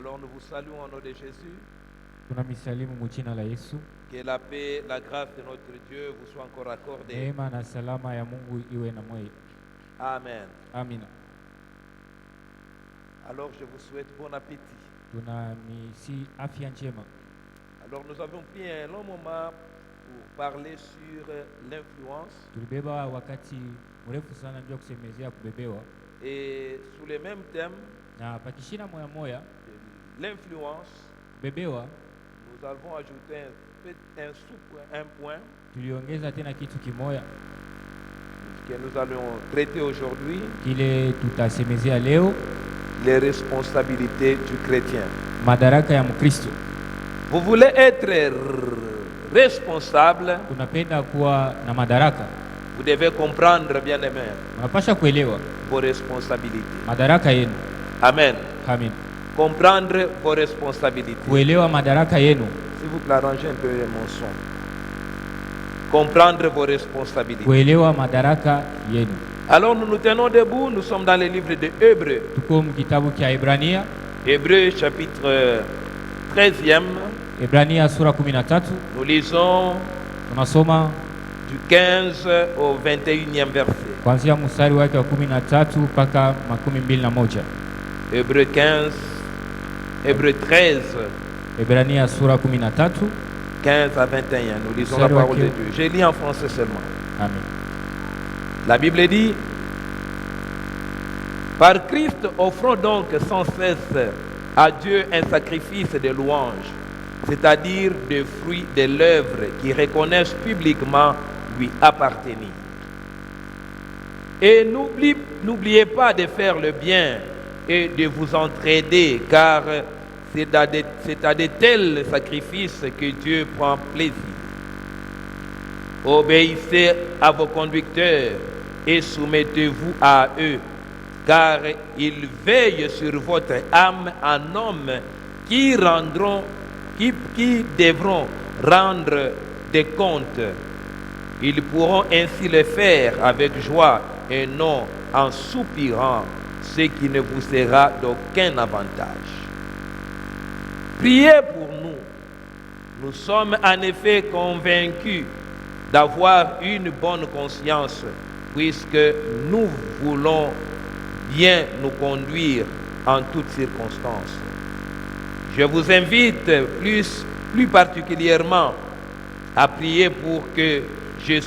Alors nous vous saluons au nom de Jésus. Tunamsalimu mu jina la Yesu. Que la paix, la grâce de notre Dieu vous soit encore accordée. Neema na salama ya Mungu iwe na mwe. Amen. Amina. Alors je vous souhaite bon appétit. Tunamisi afya njema. Alors nous avons pris un long moment pour parler sur l'influence. Tulibeba wakati mrefu sana ndio kusemezea kubebewa. Et sous le même thème, Na pakishina moya moya l'influence, kubebewa, nous avons ajouté un point tuliongeza tena kitu kimoya que nous allons traiter aujourd'hui, kile tutasemezea leo, les responsabilités du chrétien. madaraka ya Mkristo. Vous voulez être responsable, Tunapenda kuwa na madaraka. vous devez comprendre, bien aimé, Unapasha kuelewa vos responsabilités. madaraka yenu. Amen. Amen. Comprendre vos responsabilités. Kuelewa madaraka yenu. S'il vous plaît, arrangez un peu mon son. Comprendre vos responsabilités. Kuelewa madaraka yenu. Alors nous nous tenons debout, nous sommes dans le livre de Hébreux. Tuko mkitabu cha Ibrania, Hébreux chapitre 13e, Ibrania sura 13, nous lisons tunasoma du 15 au 21e verset. kuanzia mstari wake wa 13 mpaka 21. Hébreux 15, Hébreux 13, Ibrania sura 13. 15 à 21. Nous lisons la parole de Dieu. Je lis en français seulement. Amen. La Bible dit: par Christ, offrons donc sans cesse à Dieu un sacrifice de louange, c'est-à-dire des fruits de l'œuvre qui reconnaissent publiquement lui appartenir. Et n'oubliez pas de faire le bien et de vous entraider, car c'est à de tels sacrifices que Dieu prend plaisir. Obéissez à vos conducteurs et soumettez-vous à eux, car ils veillent sur votre âme en hommes qui devront rendre des comptes. Ils pourront ainsi le faire avec joie et non en soupirant, ce qui ne vous sera d'aucun avantage. Priez pour nous. Nous sommes en effet convaincus d'avoir une bonne conscience, puisque nous voulons bien nous conduire en toutes circonstances. Je vous invite plus particulièrement à prier pour que je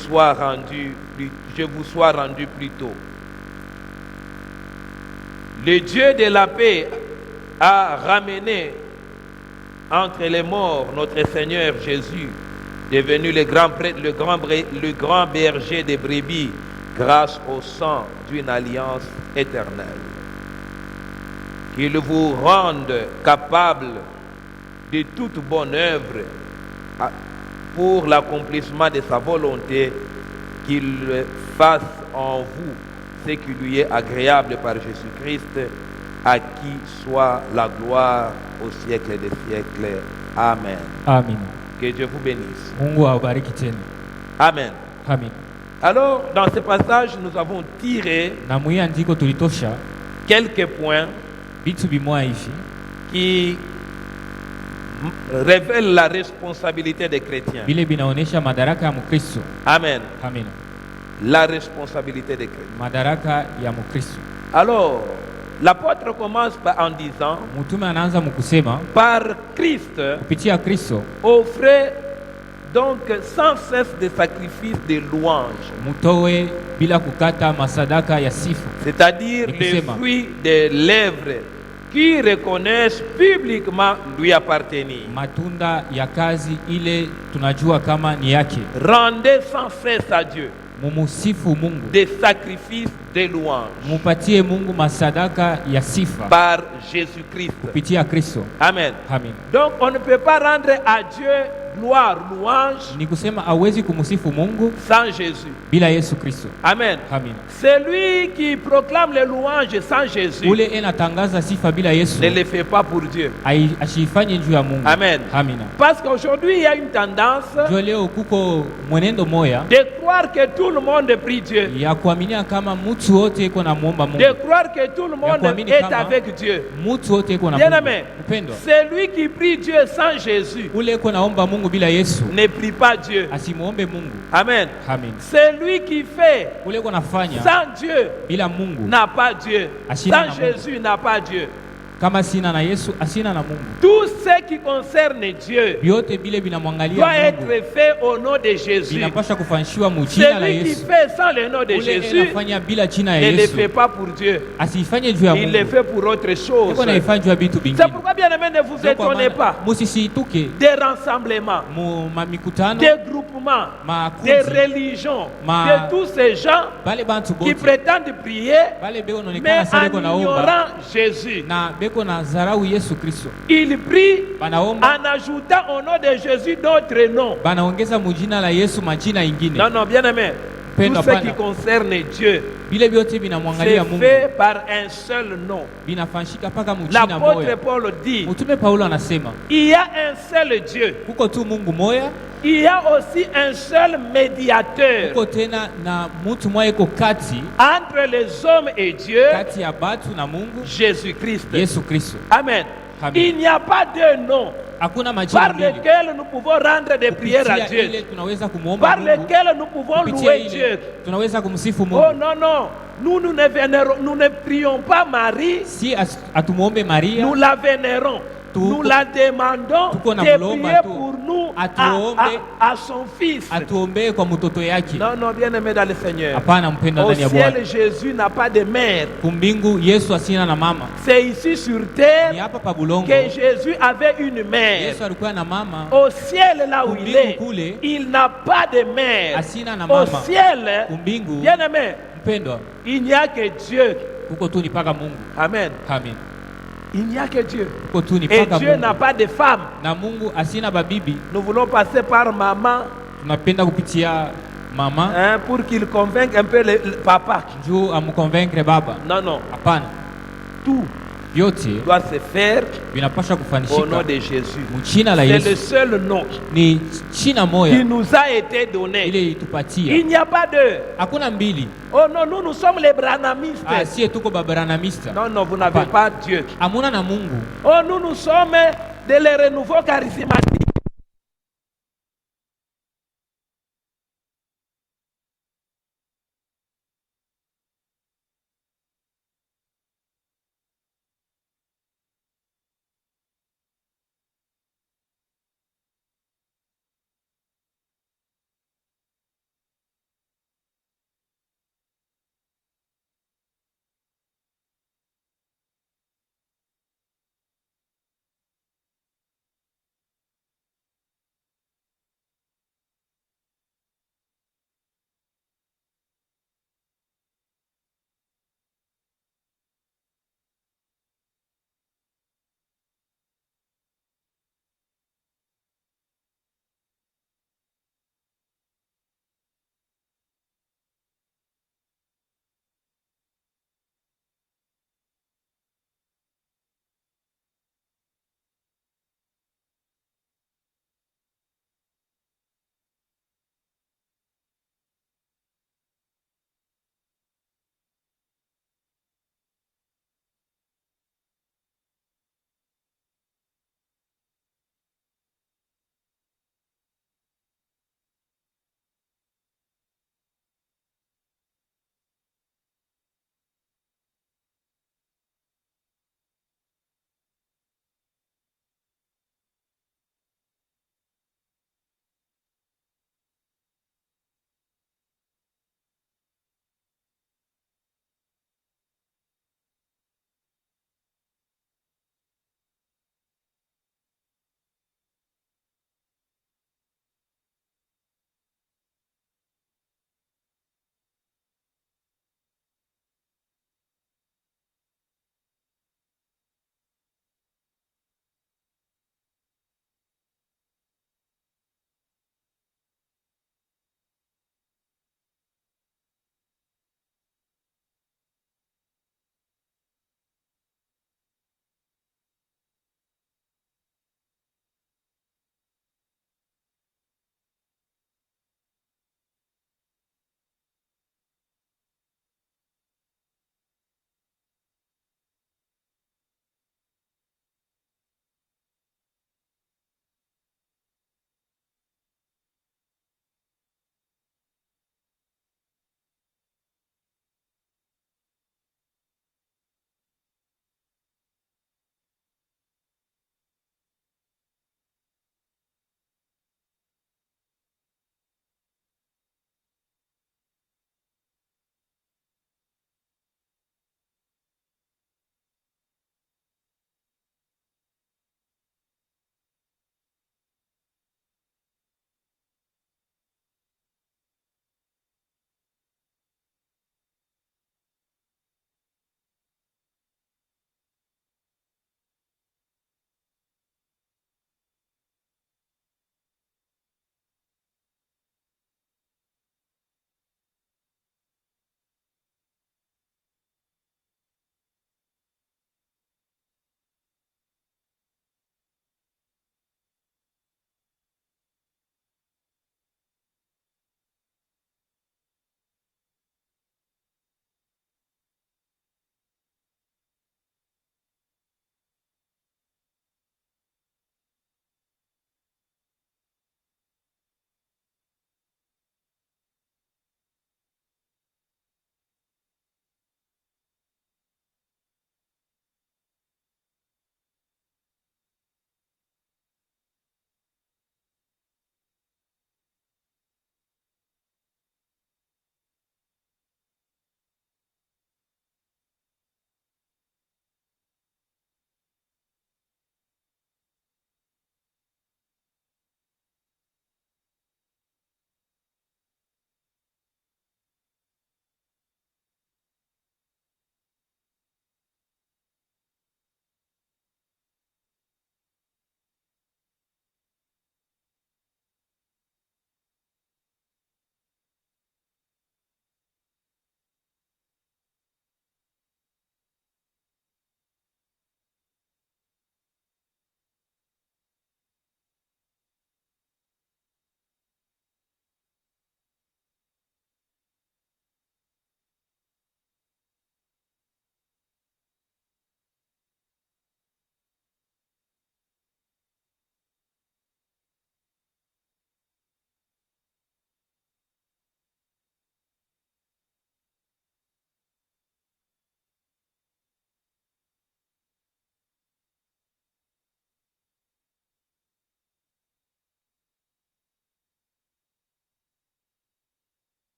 vous sois rendu plus tôt. Le Dieu de la paix a ramené entre les morts notre Seigneur Jésus, devenu le grand berger des brebis, grâce au sang d'une alliance éternelle. Qu'il vous rende capable de toute bonne œuvre pour l'accomplissement de sa volonté, qu'il fasse en vous ce qui lui est agréable par Jésus-Christ, à qui soit la gloire au siècle des siècles. Amen. Amen. Que Dieu vous bénisse. Mungu awabariki tena. Amen. Amen. Alors, dans ce passage, nous avons tiré Na mwandiko tulitosha quelques points vitu bimoya hivi qui révèlent la responsabilité des chrétiens. vile binaonesha madaraka ya Mkristo. Amen. Amen. La responsabilité des chrétiens. Madaraka ya Mkristo. Alors, l'apôtre commence en disant: Mtume anaanza mkusema par Christ, kupitia Kristo offrez donc sans cesse des sacrifices de louange, mutowe bila kukata masadaka ya sifa, c'est-à-dire les fruits des lèvres qui reconnaissent publiquement lui appartenir. matunda ya kazi ile tunajua kama ni yake. Rendez sans cesse à Dieu Mumusifu Mungu, des sacrifices de louange mupatie Mungu masadaka ya sifa par Jésus-Christ. kupitia Kristo. Amen. Amen. Donc on ne peut pas rendre à Dieu gloire, louange Ni kusema hawezi kumsifu Mungu sans Jésus. bila Yesu Kristo. Amen. Amina. Celui qui proclame les louanges sans Jésus Ule enatangaza sifa bila Yesu ne le fait pas pour Dieu. ashifanye juu ya Mungu. Amen. Amina. Parce qu'aujourd'hui, il y a une tendance Jo leo kuko mwenendo moya de croire que tout le monde prie Dieu, ya kuaminia kama mtu wote iko na muomba Mungu. de croire que tout le monde kuamini est kama avec Dieu. Mtu wote iko na Bien Mungu. aimé, Upendo. celui qui prie Dieu sans Jésus Ule iko naomba Mungu bila Yesu ne prie pas Dieu. asimuombe Mungu. Amen. Amen. Celui qui fait Ule iko nafanya sans Dieu bila Mungu. n'a pas Dieu. Asina Sans na Mungu. Jésus n'a pas Dieu. Kama sina na Yesu asina na Mungu. Tout ce qui concerne Dieu Vyote bile vinamwangalia doit Mungu. être fait au nom de Jésus. Vinapasha kufanishiwa mujina la Celui qui Yesu. fait sans le nom de Ule Jésus anafanya bila jina ya ne le Yesu fait pas pour Dieu. asifanye juu ya Il le Mungu. fait pour autre chose. Iko naifanya juu ya vitu C'est vingine. pourquoi, bien aimé, ne vous Ndio kwa étonnez maana pas musisituke des rassemblements, mu mamikutano des groupements, makundi des religions, de tous ces gens bale bantu qui bote prétendent prier, bale beko mais naonekana sana beko en naomba ignorant Jésus. na beko na zarau Yesu Kristo. Ils prient Banaomba en ajoutant au nom de Jésus d'autres noms. banaongeza mujina la Yesu majina ingine. Non, non, bien aimé. Pendo Tout ce hapana. qui concerne Dieu, Vile vyote c'est vinamwangalia Mungu. fait par un seul nom. Vinafanyika paka mujina L'apôtre moya. Paul dit, Mtume Paulo anasema il y a un seul Dieu. kuko tu Mungu moya, Il y a aussi un seul médiateur kuko tena na mtu moya iko kati entre les hommes et Dieu, kati ya batu na Mungu, Jésus-Christ. Yesu Kristo. Amen. Amen. Il n'y a pas de nom Hakuna majina par mbili lequel nous pouvons rendre des prières à kupitia ile Dieu, tunaweza kumuomba par Mungu, lequel nous pouvons kupitia louer ile Dieu. tunaweza kumsifu Oh Mungu. non, non, nous ne prions pas Marie, Si atumuombe Maria, nous la vénérons. Tuko- Nous la demandons tuko na de mulomba prier tu. pour nous Atuombe. à son fils. atuombee kwa mtoto yake. Non, non, bien aimé dans le Seigneur. Hapana mpendwa Au ndani ya Bwana. ciel, Jésus n'a pas de mère. Kumbingu Yesu asina na mama. C'est ici sur Ni terre hapa pa Bulongo. que Jésus avait une mère. Yesu alikuwa na mama, Au ciel, là où il Kumbingu est, kule, il n'a pas de mère. asina na Au mama. ciel, Kumbingu bien aimé, mpendwa, il n'y a que Dieu. kuko tu ni paka Mungu. Amen. Amen. Il n'y a que Dieu. Kuko tu ni Et paka Dieu n'a Mungu. pas de femme. Na Mungu asina babibi. Nous voulons passer par maman, Tunapenda kupitia mama hein, pour qu'il convainque un peu le papa. juu amconvaincre baba. Non, non. Hapana. Tout Vyote doit se faire vinapasha au nom kufanishika de Jésus. mchina la C'est le Yesu. seul nom Ni china qui moya nous a été donné. ile Il itupatia. n'y a pas de... Hakuna mbili. Oh non, nous sommes les branamistes. Sie tuko babaranamista. Non, non, vous n'avez pas Dieu. Amuna na Mungu. Oh, nous sommes de les renouveaux charismatiques.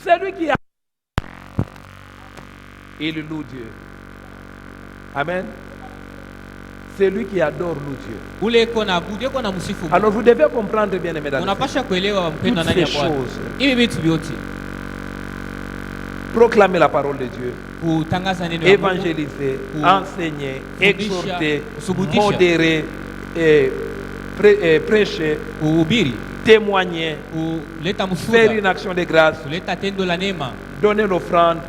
Celui qui a... Il loue Dieu. Amen. C'est lui qui adore loue Dieu. Alors vous devez comprendre bien, mesdames et toutes ces choses. Proclamer la parole de Dieu, évangéliser, enseigner, exhorter, modérer, prêcher, témoigner, faire une action de grâce, donner l'offrande,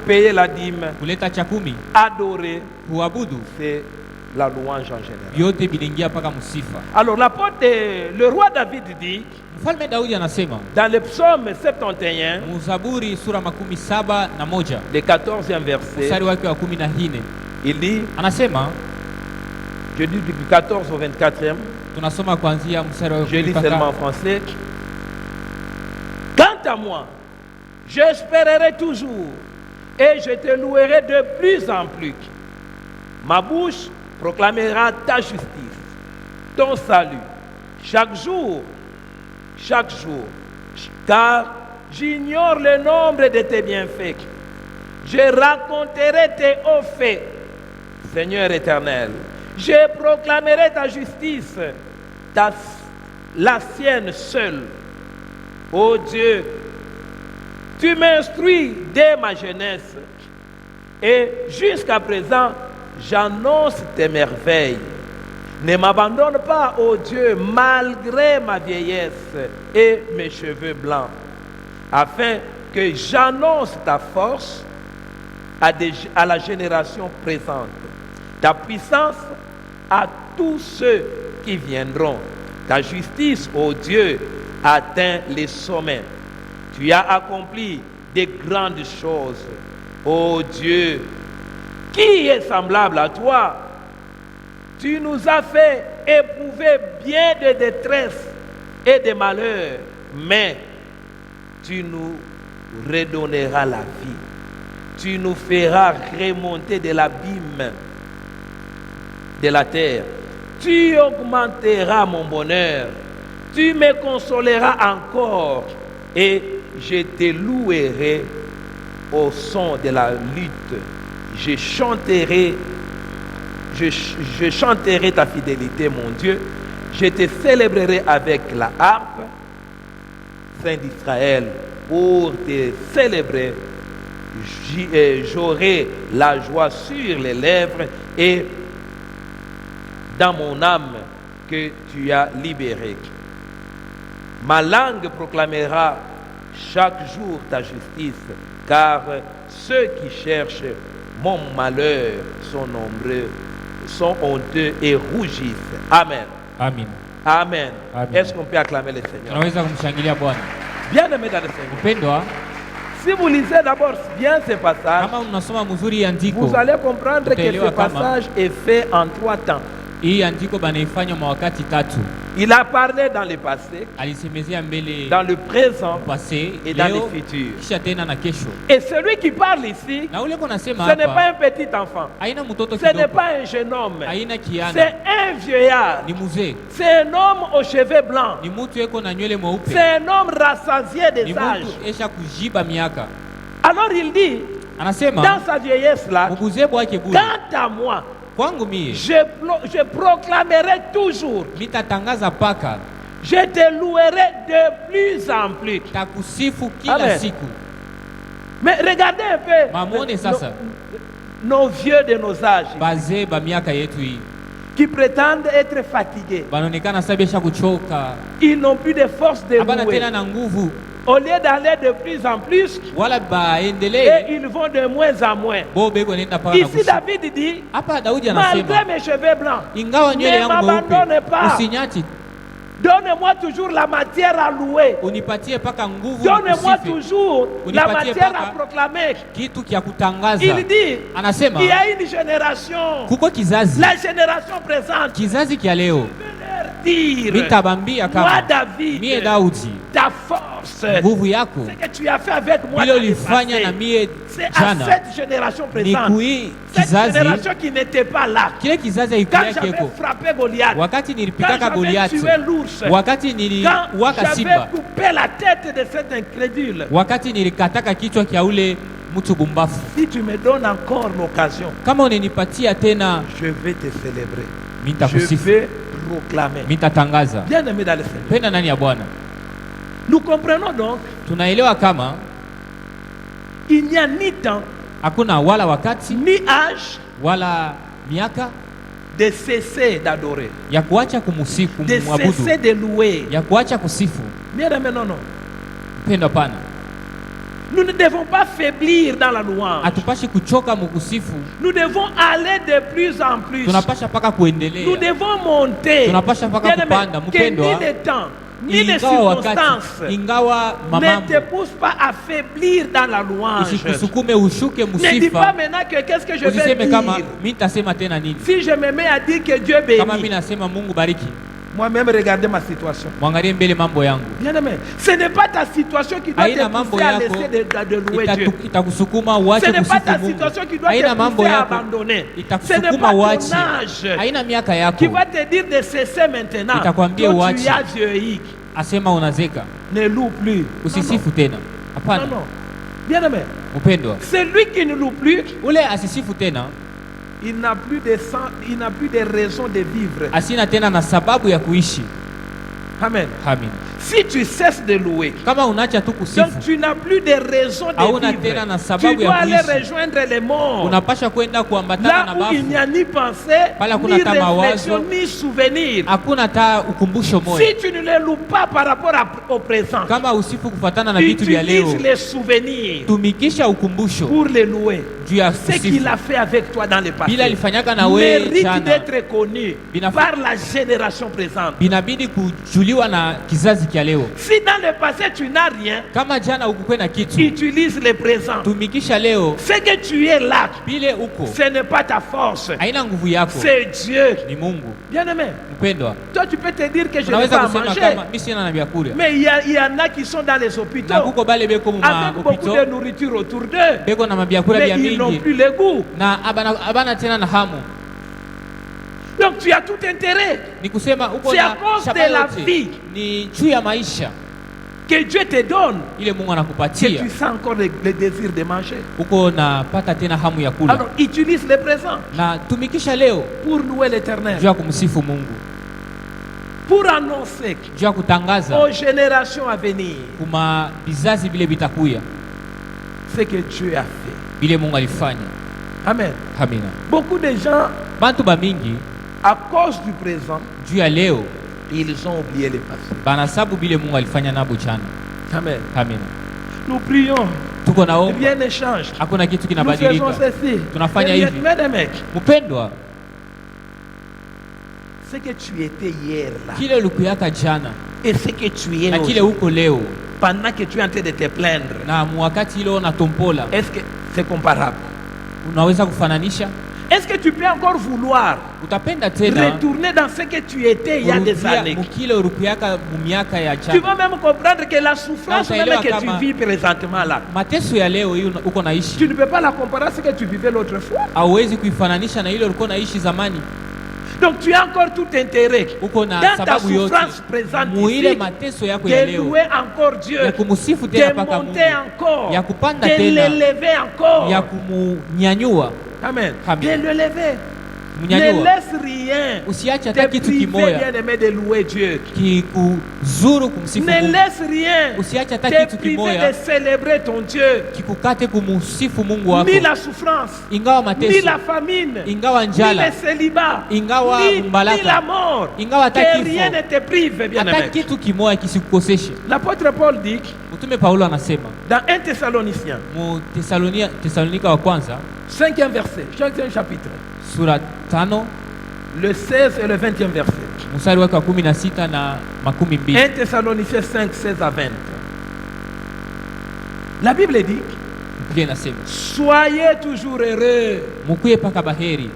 payer la dîme, adorer, c'est la louange en général. Alors le roi David dit dans le psaume 71, le 14e verset, il dit, je dis du 14 au 24e, je lis seulement en français. Quant à moi, j'espérerai toujours et je te louerai de plus en plus. Ma bouche proclamera ta justice, ton salut, chaque jour, car j'ignore le nombre de tes bienfaits. Je raconterai tes hauts faits, Seigneur éternel. Je proclamerai ta justice, la sienne seule. Ô Dieu, tu m'instruis dès ma jeunesse et jusqu'à présent, j'annonce tes merveilles. Ne m'abandonne pas, ô Dieu, malgré ma vieillesse et mes cheveux blancs, afin que j'annonce ta force à la génération présente, ta puissance à tous ceux qui viendront. Ta justice, ô Dieu, atteint les sommets. Tu as accompli de grandes choses. Ô Dieu, qui est semblable à toi? Tu nous as fait éprouver bien de détresse et de malheur, mais tu nous redonneras la vie. Tu nous feras remonter de l'abîme de la terre. Tu augmenteras mon bonheur. Tu me consoleras encore et je te louerai au son de la lutte. Je chanterai ta fidélité, mon Dieu. Je te célébrerai avec la harpe, Saint d'Israël. Pour te célébrer, j'aurai la joie sur les lèvres et dans mon âme que tu as libérée. Ma langue proclamera chaque jour ta justice, car ceux qui cherchent mon malheur sont nombreux, sont honteux et rougissent. Amen. Amen. Amen. Amen. Est-ce qu'on peut acclamer le Seigneur? Bien aimé dans le Seigneur. Si vous lisez d'abord bien ce passage, vous allez comprendre que ce passage est fait en 3 temps. Il a parlé dans le passé, dans le présent et dans le futur. Et celui qui parle ici, ce n'est pas un petit enfant, ce n'est pas un jeune homme, c'est un vieillard, c'est un homme aux cheveux blancs, c'est un homme rassasié des âges. Alors il dit, dans sa vieillesse là, quant à moi, je proclamerai toujours. Je te louerai de plus en plus. Amen. Mais regardez un peu nos vieux de nos âges qui prétendent être fatigués. Ils n'ont plus de force de louer. Au lieu d'aller de plus en plus, et ils vont de moins en moins. Ici David dit, malgré mes cheveux blancs, ne m'abandonne pas. Donne-moi toujours la matière à louer. Donne-moi toujours la matière à proclamer. Il dit, il y a une génération, la génération présente, je veux leur dire, moi David, ta force force, nguvu yako ce que tu as fait avec moi ile dans le ulifanya na passé, mie c'est à jana cette génération ni présente, kui cette kizazi génération qui n'était pas là. kile kizazi Quand haikuwa j'avais keko frappé Goliath, wakati quand nilipikaka j'avais Goliathi, tué l'ours, wakati quand niliwaka j'avais simba, coupé la tête de cet incrédule, wakati nilikataka kichwa kya ule mtu bumbafu. si tu me donnes encore l'occasion, Kama unanipatia tena, je vais te célébrer. Je nitakusifu, vais proclamer. nitatangaza. Bien aimé dans le Seigneur. Penda nani ya Bwana. Nous comprenons donc, Tunaelewa kama il n'y a ni temps, hakuna wala wakati ni âge wala miaka de cesser d'adorer, ya kuacha kumusifu, de kumwabudu, cesser de louer. ya kuacha kusifu. Bien aimé, non, non. Penda pana, Nous ne devons pas faiblir dans la louange. hatupashi kuchoka mukusifu, Nous devons aller de plus en plus. tunapasha paka Nous kuendelea, devons monter. tunapasha mpaka Bien aimé, kupanda, que ni mpendwa. le temps, ni les Ingawa wakati, circonstances ingawa ne mamambo te poussent pas à faiblir dans la louange. isikusukume ushuke Ne dis pas musifa, maintenant que qu'est-ce que je vais usiseme kama dire. mi nitasema tena nini. Si je me mets à dire que Dieu Kama mi bénit, nasema Mungu bariki, moi-même regardez ma situation. mwangalie mbele mambo yangu. Bien aimé, ce n'est pas ta situation qui doit Haina te mambo pousser à yako laisser de louer Dieu. itakusukuma Ce uache n'est pas ta kusifu Mungu. situation qui doit Haina te mambo pousser à yako abandonner. Ce n'est itakusukuma pas ton uache. âge Haina miaka qui yako va te dire de cesser maintenant. Itakwambia Donc tu uache. as vieilli. asema unazeka, Ne loue plus. usisifu tena. Non, Hapana non. Bien aimé, mpendwa, celui qui ne loue plus, ule asisifu tena il n'a plus de raison de vivre. asina tena na sababu ya kuishi. Amen. Amen. Si tu cesses de louer, Kama unaacha tu donc kusifu, tu n'as plus de raison de hauna vivre. tena na Tu sababu dois ya aller kuishi, rejoindre les morts. unapasha kwenda kuambatana Là na où il n'y bafu. a ni pensée, Pale hakuna ni hata réflexion, mawazo. ni souvenir. Hakuna hata ukumbusho moja. Si tu ne les loues pas par rapport au présent, Kama usifu kufatana na vitu vya leo, utilise les souvenirs tumikisha ukumbusho pour les louer. juu ya Ce qu'il kusifu. a fait avec toi dans le passé Bila alifanyaka na wewe mérite jana, d'être connu Binaf- par la génération présente. binabidi kujuliwa na kizazi kya leo. Si dans le passé tu n'as rien, Kama jana ukukuwe na kitu, utilise le présent. tumikisha leo. Ce que tu es là, Bile uko ce n'est pas ta force, haina nguvu yako, c'est Dieu. ni Mungu. Bien aimé, Mpendwa, toi tu peux te dire que je n'ai unaweza pas à kusema manger, kama mimi sina na vyakula, mais il y en a qui sont dans les na hôpitaux kuko bale beko mu avec beaucoup mahopito de nourriture autour d'eux, beko na mabyakula mais bya ils n'ont mingi plus le goût. na abana tena na hamu. Donc tu as tout intérêt Ni kusema uko C'est à na cause shamba de la yote. vie. Ni juu ya maisha que Dieu te donne ile Mungu que anakupatia, tu sens encore le désir de manger. uko napata tena hamu ya kula. Alors utilise le présent Na tumikisha leo pour louer l'Éternel, juu ya kumsifu Mungu, pour annoncer juu ya kutangaza aux générations à venir kuma vizazi vile vitakuya ce que Dieu a fait. vile Mungu alifanya. Amen. Amina. Beaucoup de gens, Bantu bamingi à cause du présent, juu ya leo ils ont oublié le passé. banasabu vile Mungu alifanya nabo jana. Amen. Amina. Nous prions, Tuko naomba, rien ne change. hakuna kitu Nous faisons kinabadilika. ceci. Tunafanya Mais, hivi. mais les mecs, Mpendwa, ce que tu étais hier là kile ulikuyaka jana et ce que tu es na kile aujourd'hui, uko leo pendant que tu es en train de te plaindre, na mwakati ile unatompola, est-ce que c'est comparable? unaweza kufananisha? Est-ce que tu peux encore vouloir Utapenda tena retourner dans ce que tu étais il y a des kurudia années? mukile urukuyaka mumiaka ya Tu jana. vas même comprendre que la souffrance Non, même utaelewa que tu kama- vis présentement là, Mateso ya leo hii uko tu naishi, ne peux pas la comparer à ce que tu vivais l'autre fois. hauwezi kuifananisha na ile ulikuwa naishi zamani. Donc tu as encore tout intérêt Uko na dans ta sababu yote souffrance présente muile ici mateso yako ya de leo louer encore Dieu, ya kumusifu tena de mpaka Mungu, monter encore, ya kupanda de tena, l'élever encore. ya kumunyanyua, Amen. Amen. De l'élever. Ne munyanyua. laisse rien Usiache te hata kitu priver, kimoya bien-aimé, de louer Dieu. kikuzuru kumsifu Ne Mungu, laisse rien usiache hata te kitu priver kimoya de célébrer ton Dieu. kikukate kumusifu Mungu wako, Ni la souffrance, ingawa ni mateso, la famine, ingawa ni njala, le célibat, ingawa ni mbalaka, la mort. ingawa hata Que kifo, rien ne te prive, hata bien-aimé. kitu kimoya kisikukoseshe. L'apôtre Paul dit Mtume Paulo anasema dans 1 Thessaloniciens, mu Tesalonika wa kwanza 5e verset, 5e chapitre, sura 5 le 16 et le 20e verset. mstari wake wa 16 na 12. 1 Thessaloniciens 5, 16 à 20. La Bible dit, Biblia inasema soyez toujours heureux, mukuye paka baheri,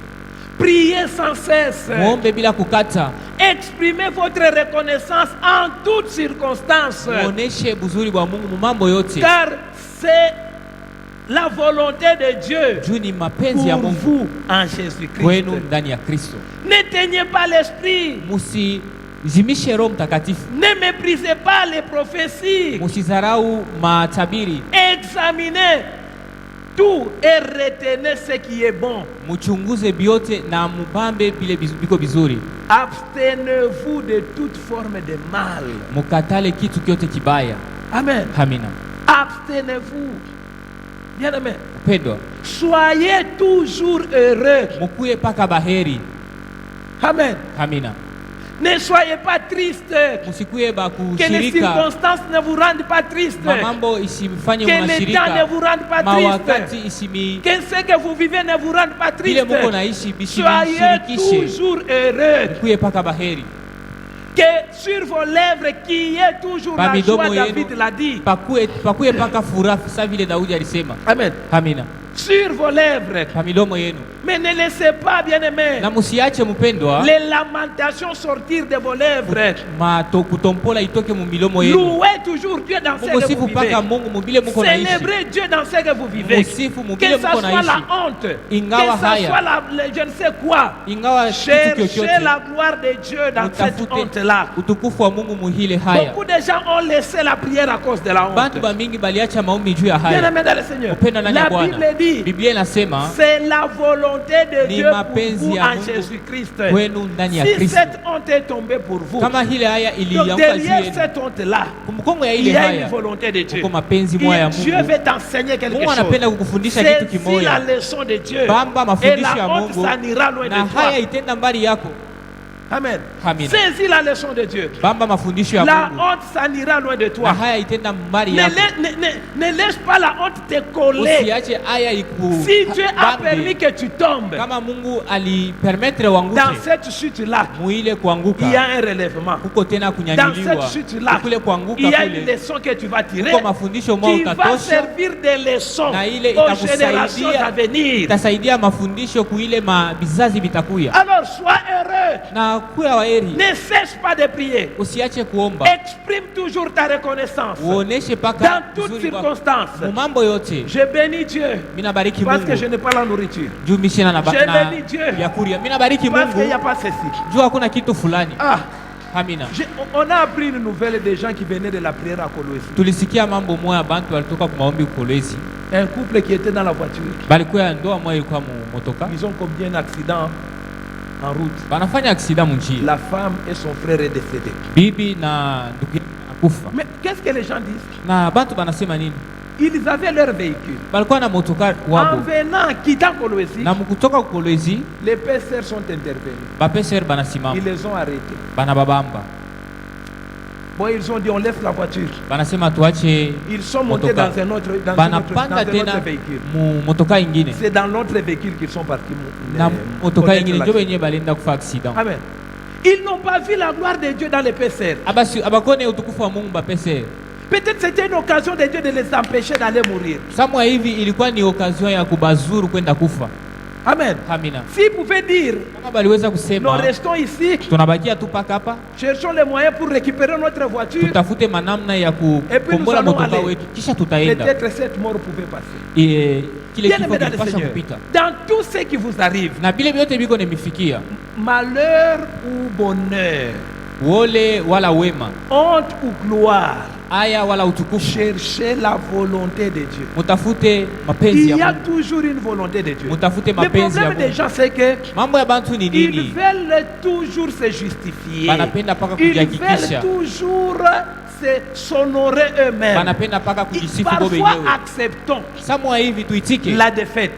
Priez sans cesse. muombe bila kukata, Exprimez votre reconnaissance en toutes circonstances. muoneshe buzuri bwa Mungu mu mambo yote, Car c'est la volonté de Dieu juu ni mapenzi ya pour Mungu vous en Jésus-Christ. kwenu ndani ya Kristo. N'éteignez pas l'esprit. Musizimishe Roho Mtakatifu, Ne méprisez pas les prophéties. musizarau matabiri, Examinez tout et retenez ce qui est bon. muchunguze biote na mubambe bile biko bizuri. Abstenez-vous de toute forme de mal. Mukatale kitu kyote kibaya. Amen. Amina. Abstenez-vous. Bien-aimé. Pendwa, Soyez toujours heureux. mukuye paka baheri. Amen. Amina. Ne soyez pas triste. Musikuye ba Que les kushirika, circonstances ne vous rendent pas triste. mambo isimfanye Que les temps ne mnashirika, vous rendent pas mawakati triste. isimi Que ce que vous vivez ne vous rende pas bile triste. Mungu naishi Soyez bisimshirikishe. toujours heureux. Mukuye paka baheri. Que sur vos lèvres qu'il y ait toujours la Pamidomo joie, yenu David l'a dit. pakuye paka furaha sa vile Daudi alisema. Amen. Amina. Sur vos lèvres. Pamidomo yenu. Mais ne laissez pas, bien-aimés, Na musiache mpendwa, les lamentations sortir de vos lèvres. kutompola itoke mu milomo yenu. Louez toujours Dieu dans ce que vous Musifu vivez. paka Mungu mubile muko naishi. Célébrez Dieu dans ce que vous vivez. Musifu Que mubile ça muko soit naishi. la honte, Ingawa que ça haya. soit je ne sais quoi. Ingawa kitu Cherchez kyokyote, la gloire de Dieu dans cette utafute honte-là. utukufu wa Mungu muhile haya. Beaucoup de gens ont laissé la prière à cause de la honte. Bantu bamingi baliacha maombi juu ya haya. Bien-aimés dans le Seigneur, Upendo ndani ya la Bwana. Bible dit, Biblia inasema c'est la volonté de ni Dieu pour mapenzi vous ya en Mungu Jésus-Christ. kwenu ndani ya Si Kristo. cette honte est tombée pour vous, Kama hile haya donc ilianguka derrière juu cette honte-là, kumkongo ya il ile y a une haya volonté de Dieu. uko mapenzi moya ya Dieu Mungu. veut t'enseigner quelque Mungu chose. anapenda kukufundisha kitu Saisis kimoja. la leçon de Dieu. Bamba Et mafundisho ya la honte Mungu s'en ira loin de na haya toi. itenda mbali yako. Amen. Amina. Saisis la leçon de Dieu. Bamba mafundisho ya La Mungu honte s'en ira loin de na toi. haya itenda mbali Ne, yako. ne laisse pas la honte te coller. Usiache haya Si Dieu a permis bambe. que tu tombes Kama Mungu alipermettre dans uanguke cette chute-là, muile kuanguka, il y a un relèvement. kuko tena Dans kunyanyuliwa. cette chute-là, Kule kuanguka il y a une kule leçon que tu vas tirer kuko mafundisho moja qui va utatosha, servir de leçon na ile aux générations à itakusaidia venir. itasaidia mafundisho kuile bizazi vitakuya. Alors sois heureux. Na kuya waheri, Ne cesse pas de prier. usiache kuomba, Exprime toujours ta reconnaissance uoneshe paka dans toutes uzuri wako. circonstances. Mu mambo yote Je bénis Dieu mina bariki parce que je Mungu n'ai pas la nourriture. juu mishina na Je bénis Dieu yakuria. Mina bariki parce qu'il n'y a Mungu pas ceci. juu hakuna kitu fulani. Ah, Amina. on a appris une nouvelle des gens qui venaient de la prière à Colosse. Tulisikia mambo moya, bantu walitoka kwa maombi Kolwezi, Un couple qui était dans la voiture. balikuwa ya ndoa moya ilikuwa motoka, Ils ont commis un accident en route. banafanya aksida munjia, La femme et son frère est décédé. bibi na ndugu yake anakufa. Mais qu'est-ce que les gens disent? Na bantu banasema nini? Ils avaient leur véhicule. Balikuwa na motoka En wabo, venant, quittant Colosse, na mkutoka Kolwezi les pasteurs sont intervenus. bapeser banasimama Ils les ont arrêtés. banababamba, Bon, ils ont dit on laisse la voiture. banasema tuache Ils sont montés motoka, dans un autre banapanda tena véhicule. motoka ingine, C'est dans l'autre véhicule qu'ils sont partis. na motoka connaître ingine la- ndio wenyewe balienda kufa accident. Amen. Ils n'ont pas vu la gloire de Dieu dans les pasteurs. Abakone utukufu wa Mungu bapeser. Peut-être c'était une occasion de Dieu de les empêcher d'aller mourir. Samwa hivi ilikuwa ni okazio ya kubazuru kwenda kufa. Amen. Amina. S'ils pouvaient dire, Kama baliweza nous kusema restons ici, tunabakia tu paka hapa, cherchons les moyens pour récupérer notre voiture, tutafute manamna ya Et puis nous kukombola allons motoka aller. wetu, kisha tutaenda. peut-être cette mort pouvait passer. Kile Bien kifo aimé dans le kilipasha Seigneur, kupita, dans tout ce qui vous arrive, na vile vyote viko nimifikia, malheur ou bonheur, wole wala wema, honte ou gloire, aya wala utukufu, cherchez la volonté de Dieu. mutafute mapenzi Il ya y a Mungu, toujours une volonté de Dieu. mutafute Le mapenzi ya problème des Mungu. gens, c'est que Mambo ya bantu ni ils nini? veulent toujours se justifier. Banapenda paka Ils veulent kujihakikisha, toujours s'honorer eux-mêmes. banapenda paka Et kujisifu bo parfois, wenyewe. acceptons Samwa hivi tuitike la défaite.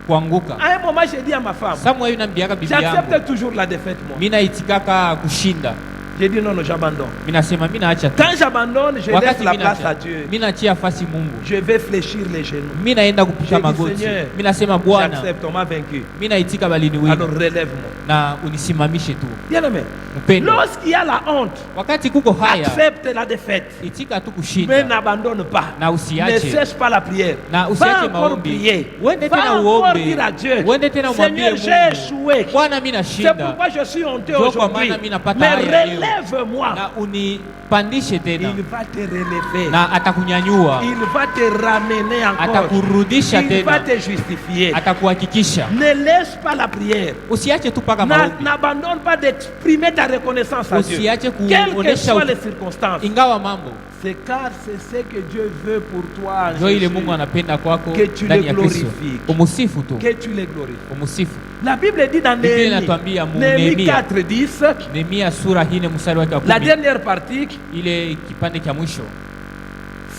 kuanguka. À un moment, j'ai dit à ma femme, Samwa hivi nambiaka bibi yangu, j'accepte toujours la défaite, moi. mina itikaka kushinda. J'ai dit non, non, j'abandonne. Minasema mina acha tu. Quand j'abandonne, je laisse Wakati la mina place acha, à Dieu. mina achia fasi Mungu. Je vais fléchir les genoux. Mina enda J'ai kupika dit, magoti. Seigneur, Minasema Bwana, j'accepte, on m'a vaincu. mina itika baliniwina Alors relève-moi. na unisimamishe tu. Bien aimé, Mpendo, Lorsqu'il y a la honte, wakati kuko haya, accepte la défaite. itika tu Mais kushinda n'abandonne pas. na Ne usiache, cesse pas la prière. na Va usiache encore maombi. prier. Uende Va tena encore uombe, dire à Dieu, uende tena umwambie Seigneur, j'ai Mungu, échoué. Bwana mimi C'est nashinda, pourquoi je suis honteux Ndio kwa aujourd'hui. maana mimi napata Mais haya leo. relève-moi. na unipandishe tena, Il va te relever. na atakunyanyua, Il va te ramener encore. atakurudisha Il va tena, te justifier. atakuhakikisha. Ne laisse pas la prière. Usiache tu paka maombi, N'abandonne pas d'exprimer ta reconnaissance à Dieu. usiache Quelles que kuonesha soient les circonstances. ingawa mambo C'est car c'est ce que Dieu veut pour toi. ndio ile Jésus. Mungu anapenda kwako Que tu ndani le ya Kristo. glorifies. Umusifu tu, Que tu les glorifies. umusifu. La Bible dit dans Biblia Néhémie, inatuambia mu Néhémie Nehemia. 4:10, Nehemia sura 4 mstari wake wa la 10, dernière partie, ile kipande cha mwisho.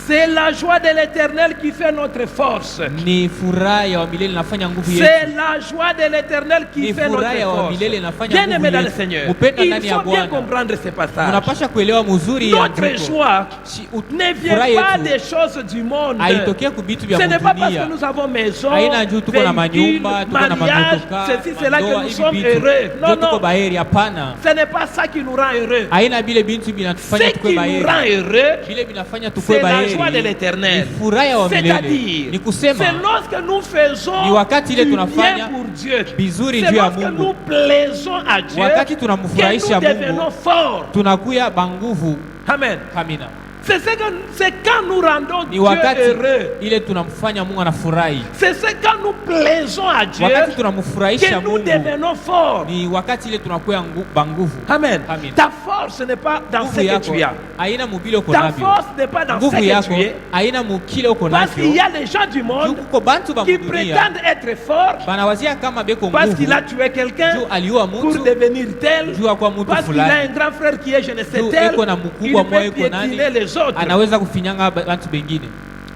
c'est la joie de l'Éternel qui fait notre force. Ni furaha ya wa milele inafanya nguvu yetu. C'est la joie de l'Éternel qui Ni fait notre furaha ya wa force. milele inafanya Bien nguvu aimé dans le yetu. Seigneur, Mpenda il ndani ya faut bien Bwana. comprendre ces passages. Unapasha kuelewa mzuri ya Notre andiko. joie Si- ne vient furaha pas yetu des choses du monde. haitokee kubitu vya Ce n'est pas parce dunia. que nous avons maison, Haina juu tuko na véhicule, manyumba, tuko na mariage, mamotoka, ceci, c'est là que mandoa, nous hivi sommes vitu. heureux. Ndio Non, tuko non, baheri, hapana. ce n'est pas ça qui nous rend heureux. Haina bile bintu Ce binatufanya tukue qui nous rend baheri. heureux, Bile binafanya tukue c'est la joie de baheri. l'Éternel. Ni furaha ya wa milele. C'est-à-dire, Ni kusema c'est lorsque nous faisons Ni wakati ile du tunafanya bien pour Dieu. vizuri C'est juu ya lorsque Mungu. nous plaisons à Dieu Wakati que tunamfurahisha nous devenons Mungu, forts. tunakuya banguvu. Amen. Amina. C'est quand nous rendons Ni Dieu wakati heureux. ile tunamfanya Mungu anafurahi. C'est quand nous plaisons à Dieu Wakati que tunamfurahisha nous Mungu, devenons forts. ni wakati ile tunakuya banguvu. Amen. Amen. Ta force n'est pas dans ce Nguvu que yako tu as. haina mubile uko Ta navyo. force n'est pas dans ce Nguvu que yako tu es. haina mukile uko Parce qu'il y navyo. a des gens du monde Kuko bantu ba qui mudunia prétendent être forts banawazia kama beko parce nguvu qu'il a tué quelqu'un juu aliua pour mtu, devenir tel, juu kwa mtu parce qu'il a un fulani, grand frère qui est je ne sais juu tel, eko na il mkubwa peut mmoja iko nani, piétiner les autres. anaweza kufinyanga bantu bengine.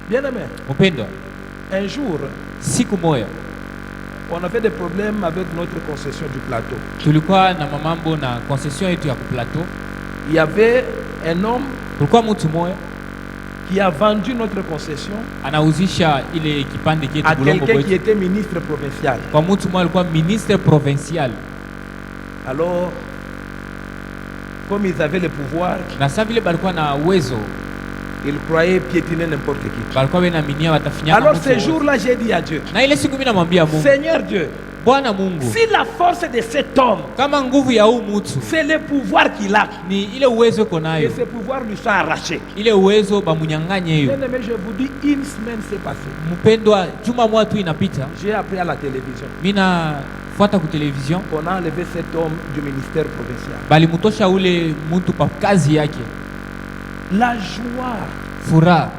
Bien aimé, Mpendwa, un jour, siku moja on avait des problèmes avec notre concession du plateau. tulikuwa na mamambo na concession yetu ya kuplateau. Il y avait un homme Kulikuwa mtu moja qui a vendu notre concession anauzisha ile kipande chetu à Bulongo quelqu'un qui kwetu était ministre provincial. kwa mtu mmoja alikuwa ministre provincial, Alors, comme ils avaient le pouvoir, na sasa vile balikuwa na uwezo, ils croyaient piétiner n'importe qui. balikuwa benaminia watafinyana Alors mtu ce wote. jour-là, j'ai dit à Dieu, Na ile siku mimi namwambia Mungu, Seigneur Dieu, Bwana Mungu, si la force de cet homme, kama nguvu ya huu mtu c'est le pouvoir qu'il a, ni ile uwezo iko que nayo, ce pouvoir lui soit arraché. ile uwezo bamunyang'anye hiyo. Bien aimé, je vous dis, une semaine s'est passée. Mpendwa, juma moja tu inapita, J'ai appris à la télévision mimi nafuata ku television, qu'on a enlevé cet homme du ministère provincial. balimutosha ule mtu pa kazi yake. La joie Furaha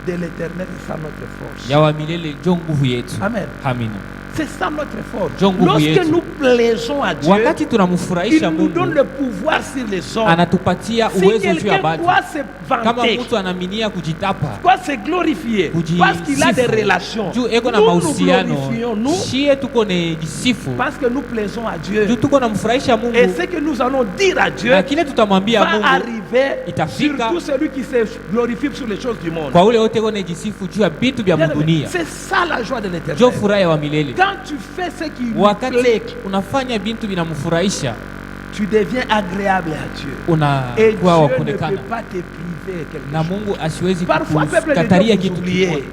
de l'éternel, c'est ça notre force. ya wa milele njo nguvu yetu. Amen. Amina. C'est ça notre force. Njo nguvu Lorsque yetu. nous plaisons à Dieu, Wakati il tunamfurahisha nous donne Mungu, le pouvoir sur les hommes. anatupatia Si uwezo juu ya quelqu'un batu. doit se Kama vanter, mtu anaminia kujitapa, doit se glorifier, parce qu'il a des relations, juu eko na nous nous mahusiano, glorifions, nous, shie tuko ne jisifu parce que nous plaisons à Dieu. juu tuko namfurahisha Et Mungu, ce que nous allons dire à Dieu na kile tutamwambia va Mungu arriver itafika sur tout celui qui se glorifie sur les choses du monde. kwa ule wote eko ne jisifu juu ya vitu vya Bien-aimé, dunia. c'est ça la joie de Njo l'éternel. furaha ya wa milele. Quand tu fais ce qui lui Wakati plaît, unafanya vitu vinamfurahisha, tu deviens agréable à Dieu. Et unakuwa wa Dieu ne kuonekana peut pas te priver quelque na chose. Mungu asiwezi Parfois, peuple de kukataria Dieu, vous kitu oubliez. kimoja.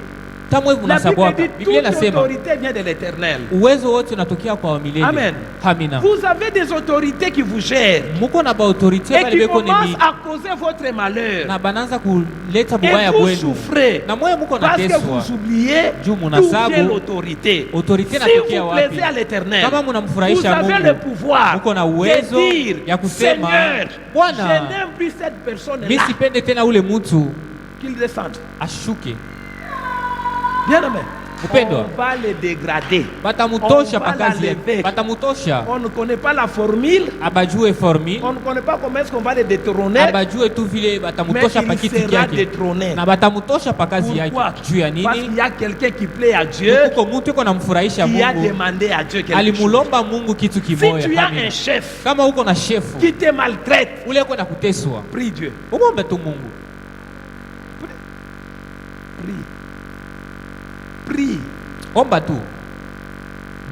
Tamwe La Bible unasabwaka. dit Biblia toute inasema autorité vient de l'éternel. uwezo wote unatokea kwa wa milele. Amen. Amina. Vous avez des autorités qui vous gèrent Muko na ba autorite et bale qui beko commencent nemi à causer votre malheur. na bananza kuleta Et bubaya vous bwenu. souffrez Na moyo muko parce que nateswa. vous oubliez Juu d'où munasabu, vient l'autorité. autorité Si inatokea vous wapi? plaisez à l'éternel, Kama vous mnamfurahisha avez Mungu, le pouvoir muko na de uwezo dire, ya kusema, Seigneur, Bwana, je n'aime plus cette mimi personne-là, sipende tena ule mtu qu'il descende. ashuke. Bien aimé, Upendwa, on va le dégrader. batamutosha On va pakazi l'enlever. yake, batamutosha. On ne connaît pas la formule, Abajue formule, on ne connaît pas comment est-ce qu'on va le détrôner, abajue tu vile mais batamutosha il pakiti sera yake détrôné. na batamutosha pakazi yake. Pourquoi? Juu ya Parce nini? qu'il y a quelqu'un qui plaît à Dieu, Kuko mtu iko namfurahisha qui a Mungu, demandé à Dieu quelque chose. alimulomba Mungu kitu Si kimoja. tu as Amina. un chef Kama uko na shefu qui te maltraite, ule uko na kuteswa, prie Dieu. umombe tu Mungu, Prie. Prie. omba tu.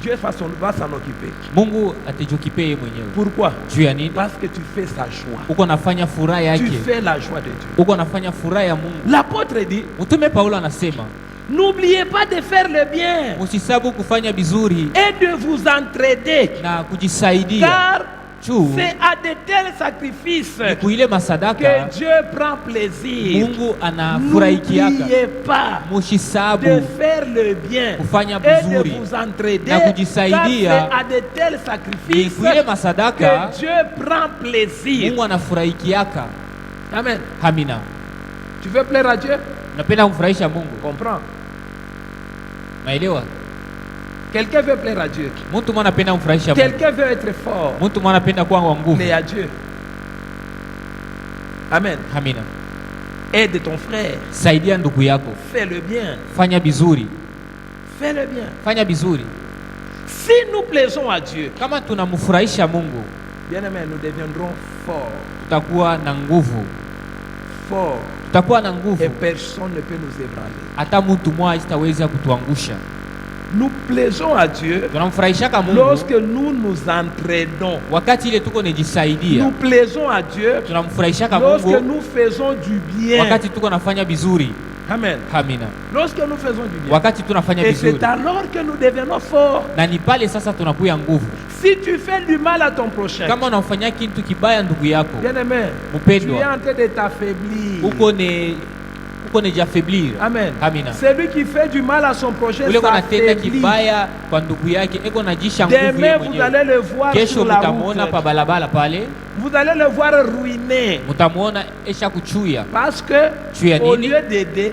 Dieu va s'en occuper. Mungu atajiokipea yeye mwenyewe. Pourquoi? Juu ya nini? Parce que tu fais sa joie. Uko nafanya furaha yake. Tu fais la joie de Dieu. Uko nafanya furaha ya Mungu. L'apôtre dit, Mtume Paulo anasema, n'oubliez pas de faire le bien usisabu kufanya vizuri et de vous entraider, na kujisaidia. car Juu c'est à de tels sacrifices ni kuile masadaka que Dieu prend plaisir. Mungu anafurahikiaka. N'oubliez pas Mushisabu de faire le bien kufanya et de vizuri vous entraider, na car c'est kujisaidia. à de tels Ni sacrifices kuile masadaka que Dieu prend plaisir. Mungu anafurahikiaka. Amen. Amina. Tu veux plaire à Dieu? Napenda kumfurahisha Mungu. Comprends. Naelewa? Quelqu'un veut plaire à Dieu. Mtu mwana anapenda kumfurahisha Mungu. Quelqu'un veut être fort. Mtu mwana anapenda kuwa wa nguvu. Plaire à Dieu. Amen. Amina. Aide ton frère. Saidia ndugu yako. Fais le bien. Fanya bizuri. Fais le bien. Fanya bizuri. Si nous plaisons à Dieu, Kama tunamfurahisha Mungu, bien-aimés, nous deviendrons forts. tutakuwa na nguvu. Forts. Tutakuwa na nguvu. Et personne ne peut nous ébranler. Hata mtu mmoja sitaweza kutuangusha. Nous plaisons à Dieu Tunamfurahishaka Mungu lorsque nous nous entraînons. wakati ile tuko nejisaidia. Nous plaisons à Dieu Tunamfurahishaka lorsque Mungu nous faisons du bien. wakati tuko nafanya bizuri. Amen. Amina. Lorsque nous faisons du bien. Wakati tunafanya Et bizuri. c'est alors que nous devenons forts. Na ni pale sasa tunakuya nguvu. Si tu fais du mal à ton prochain, Kama unamfanyia kitu kibaya ndugu yako, bien-aimé, tu mpendwa, es en train de t'affaiblir. uko nejiaffaiblir. Amen. Amina. Celui qui fait du mal à son prochain Ule konatenda s'affaiblit. kibaya kwa ndugu yake, eko najisha nguvu Demain, yeye vous mwenyewe. allez le voir Kesho sur la mutamuona route. pa balabala pale, Vous allez le voir ruiné. mutamuona esha kuchuya. Parce que, Tu es au nini? lieu d'aider,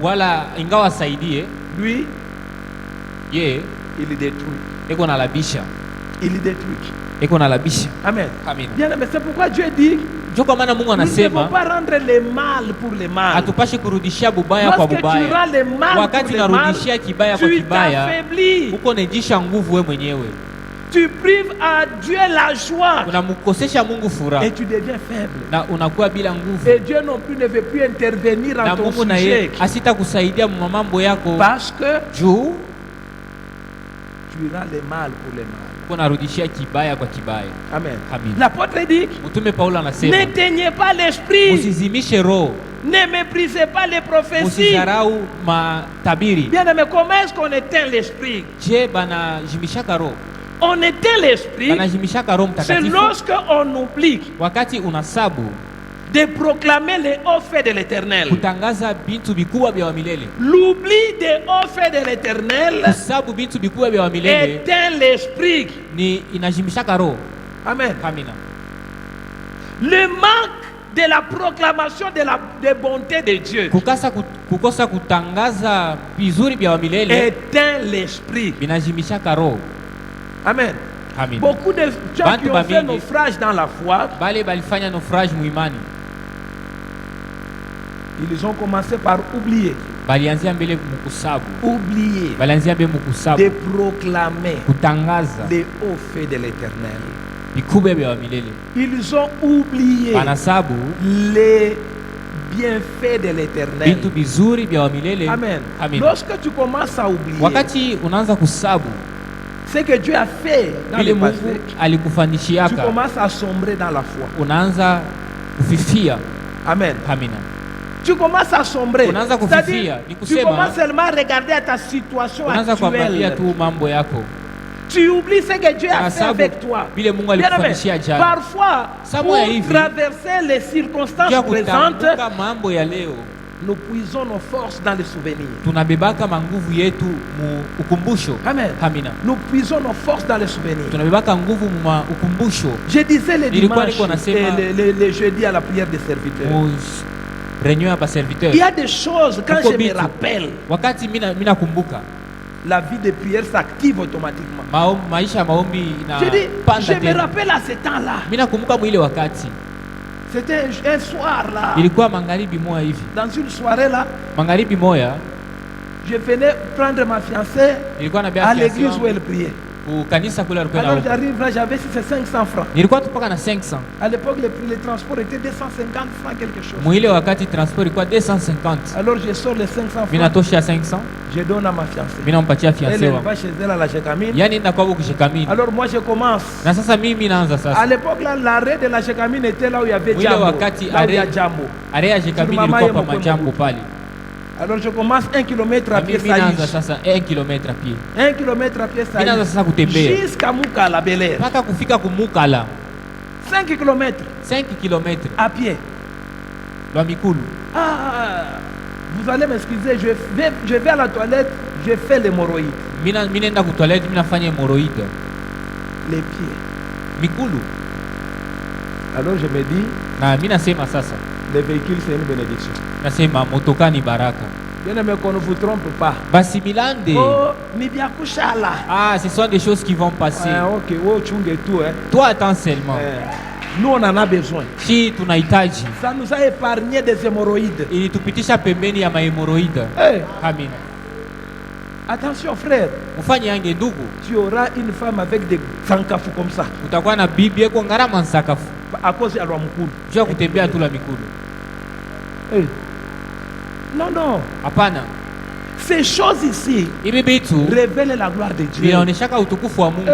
Wala ingawa asaidie, lui, ye il détruit. eko nalabisha. Il détruit. Eko nalabisha. Amen. Amina. Bien, mais c'est pourquoi Dieu dit, Ndio kwa maana Mungu nous ne devons anasema pas rendre le mal pour le mal. hatupashi kurudishia bubaya kwa Lorsque tu rends bubaya. le mal Wakati pour le mal, unarudishia kibaya kwa tu kibaya, t'affaiblis. uko nejisha nguvu wewe mwenyewe. Tu prives à Dieu la joie. Unamkosesha Mungu furaha Et tu deviens faible. na unakuwa bila nguvu. Et Dieu non plus ne veut plus intervenir Na en ton Mungu na sujet. yeye asitakusaidia mambo yako Parce que juu tu rends le mal pour le mal. uko narudishia kibaya kwa kibaya. Amen. Amen. L'apôtre dit, Mtume Paulo anasema n'éteignez pas l'esprit. usizimishe roho, Ne méprisez pas les prophéties. usizarau matabiri. Bien aimé, comment est-ce qu'on éteint l'esprit? Je banajimishaka roho, On éteint l'esprit, banajimishaka roho c'est Mtakatifu lorsque on oublie wakati unasabu de proclamer les hauts faits de l'éternel. kutangaza bintu vikubwa vya wa milele. L'oubli des hauts faits de l'éternel Kusabu bintu vikubwa vya wa milele éteint l'esprit. ni inajimishaka roho. Amen. Amina. Le manque de la proclamation de bonté de Dieu Kukosa kutangaza vizuri vya wa milele éteint l'esprit. vinajimishaka roho. Amen. Amina. Beaucoup de gens Bantu qui ont fait bamingi. naufrage dans la foi, Bale balifanya naufrage muimani, ils ont commencé par oublier. balianzia mbele mukusabu, Oublier balianzia mbele de mukusabu proclamer kutangaza les hauts faits de l'éternel. vikubwa vya wa milele. Ils ont oublié Banasabu les bienfaits de l'éternel. vitu vizuri vya wa milele. Amen. Amina. Lorsque tu commences à oublier Wakati unaanza kusabu ce que Dieu a fait dans vile le passé, Mungu tu alikufanishiaka, commences à sombrer dans la foi. unaanza kufifia. Amen. Amina. Tu commences à sombrer. Unaanza C'est-à-dire, kufifia, ni tu kusema, commences seulement à regarder à ta situation Unaanza kuangalia actuelle. tu mambo yako. Tu oublies ce que Dieu a fait Unasabu avec toi. vile Mungu Bien-aimé, alikufanyishia jana. parfois, Sabu pour ya hivi, traverser les circonstances Jua présentes, kutambuka mambo ya leo, nous puisons nos forces dans les souvenirs. tunabebaka manguvu yetu mu ukumbusho. Amen. Amina. Nous puisons nos forces dans les souvenirs. Tunabebaka nguvu mu ukumbusho. Je disais le Nilikuwa dimanche niko nasema- et le jeudi à la prière des serviteurs. Mu reunion ya baserviteur. Il y a des choses, quand Kuko je me vitu. rappelle, Wakati mina kumbuka la vie de prière s'active automatiquement. maisha ya maombi Je dis, inapanda je me tena. rappelle à ce temps-là. Mina kumbuka mwile wakati C'était un soir là. ilikuwa magharibi moya hivi, Dans une soirée là, magharibi moya je venais prendre ma fiancée nilikuwa na bia à fiancé l'église wangu. où elle priait. Kukanisa kule alikuwa Alors naomba. j'arrive là, j'avais 500 francs. Nilikuwa tu paka na 500. À l'époque, les transports étaient 250 francs quelque chose. Mwile wakati transport ilikuwa 250. Alors je sors les 500 Mimi francs, natosha 500. je donne à ma fiancée. Mimi nampatia Elle, fiancé elle wangu. va chez elle à la Chekamine. Yaani nenda kwao kushikamini. Alors moi je commence. Na sasa mimi naanza À sasa. l'époque là, l'arrêt de la Chekamine était là où il y avait Mwile Jambo. wakati Là où il y a arrêt Jambo. area shikamini Mama ilikuwa yemo pa majambo pale. Alors je commence 1 km à Na pied mimi naanza ça sasa 1 km a pied. 1 km à pied Mimi naanza ça sasa kutembea. jusqu'à Mouka la Bel Air. Mpaka kufika kumukala 5 km 5 km à pied. lwa Mikulu. Ah, vous allez m'excuser, je vais à la toilette, je fais l'hémorroïde. Mimi naenda ku toilet, mimi nafanya hemorrhoïde. Les pieds. Mikulu. Alors je me dis, Na mimi nasema sasa, les véhicules c'est une bénédiction. nasema motoka ni baraka. Bien aimé, qu'on ne vous trompe pas. Basi milande. Oh, ni bien kushala. Ah, ce sont des choses qui vont passer. Ok, oh, chungue tout, hein. Toi attends seulement. Nous on en a besoin. Si tunahitaji Ça nous a épargné des hémorroïdes. ilitupitisha pembeni ya mahemoroida. Hey, Amina. attention frère, Mfanye yange ndugu, tu auras une femme avec des sankafou comme ça. utakuwa na bibi yako ngarama nsakafu. À cause ya Mukulu. Juu ya kutembea tu la Mikulu. Hey. Non, non. Hapana. Ces choses ici Hivi vitu révèlent la gloire de Dieu. vinaoneshaka utukufu wa Mungu.